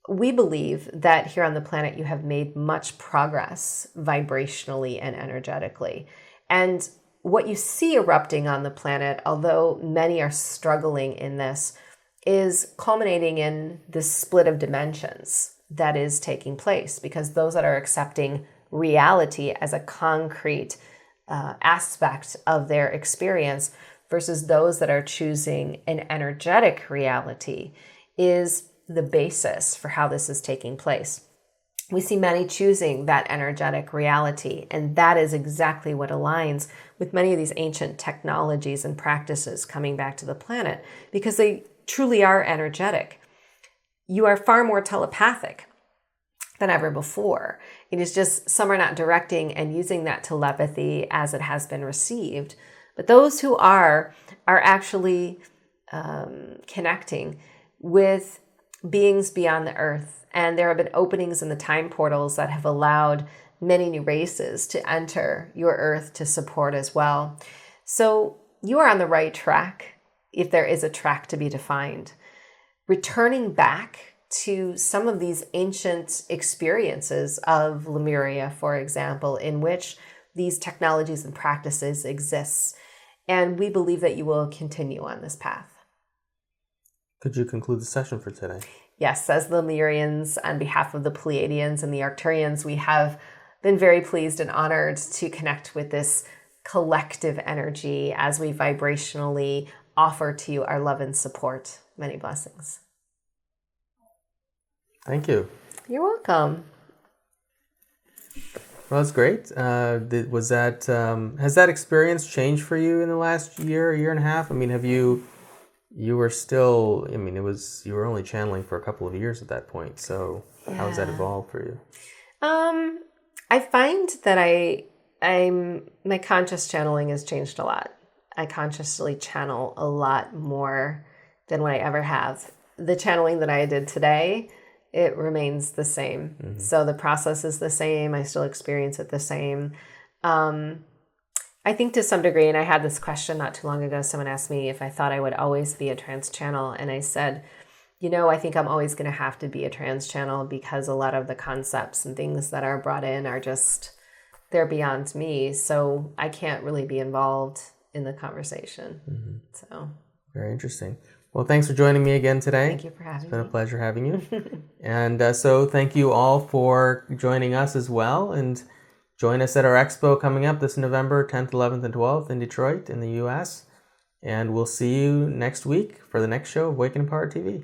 We believe that here on the planet you have made much progress vibrationally and energetically. And what you see erupting on the planet, although many are struggling in this, is culminating in this split of dimensions that is taking place, because those that are accepting reality as a concrete aspect of their experience versus those that are choosing an energetic reality is the basis for how this is taking place. We see many choosing that energetic reality, and that is exactly what aligns with many of these ancient technologies and practices coming back to the planet, because they truly are energetic. You are far more telepathic than ever before. It is just some are not directing and using that telepathy as it has been received. But those who are actually connecting with beings beyond the earth. And there have been openings in the time portals that have allowed many new races to enter your earth to support as well. So you are on the right track, if there is a track to be defined. Returning back to some of these ancient experiences of Lemuria, for example, in which these technologies and practices exist. And we believe that you will continue on this path. Could you conclude the session for today? Yes, as the Lemurians, on behalf of the Pleiadians and the Arcturians, we have been very pleased and honored to connect with this collective energy as we vibrationally offer to you our love and support. Many blessings. Thank you. You're welcome. Well, that's great. Was that has that experience changed for you in the last year and a half? I mean, have you were still, I mean, you were only channeling for a couple of years at that point. So how has that evolved for you? I find that my conscious channeling has changed a lot. I consciously channel a lot more than what I ever have. The channeling that I did today, it remains the same. Mm-hmm. So the process is the same. I still experience it the same. I think to some degree, and I had this question not too long ago, someone asked me if I thought I would always be a trans channel. And I said, I think I'm always going to have to be a trans channel because a lot of the concepts and things that are brought in are just, they're beyond me. So I can't really be involved in the conversation. Mm-hmm. So very interesting. Well, thanks for joining me again today. Thank you for having me. It's been a pleasure having you. And so thank you all for joining us as well. And join us at our expo coming up this November 10th, 11th, and 12th in Detroit in the U.S. And we'll see you next week for the next show of Waking Empowered TV.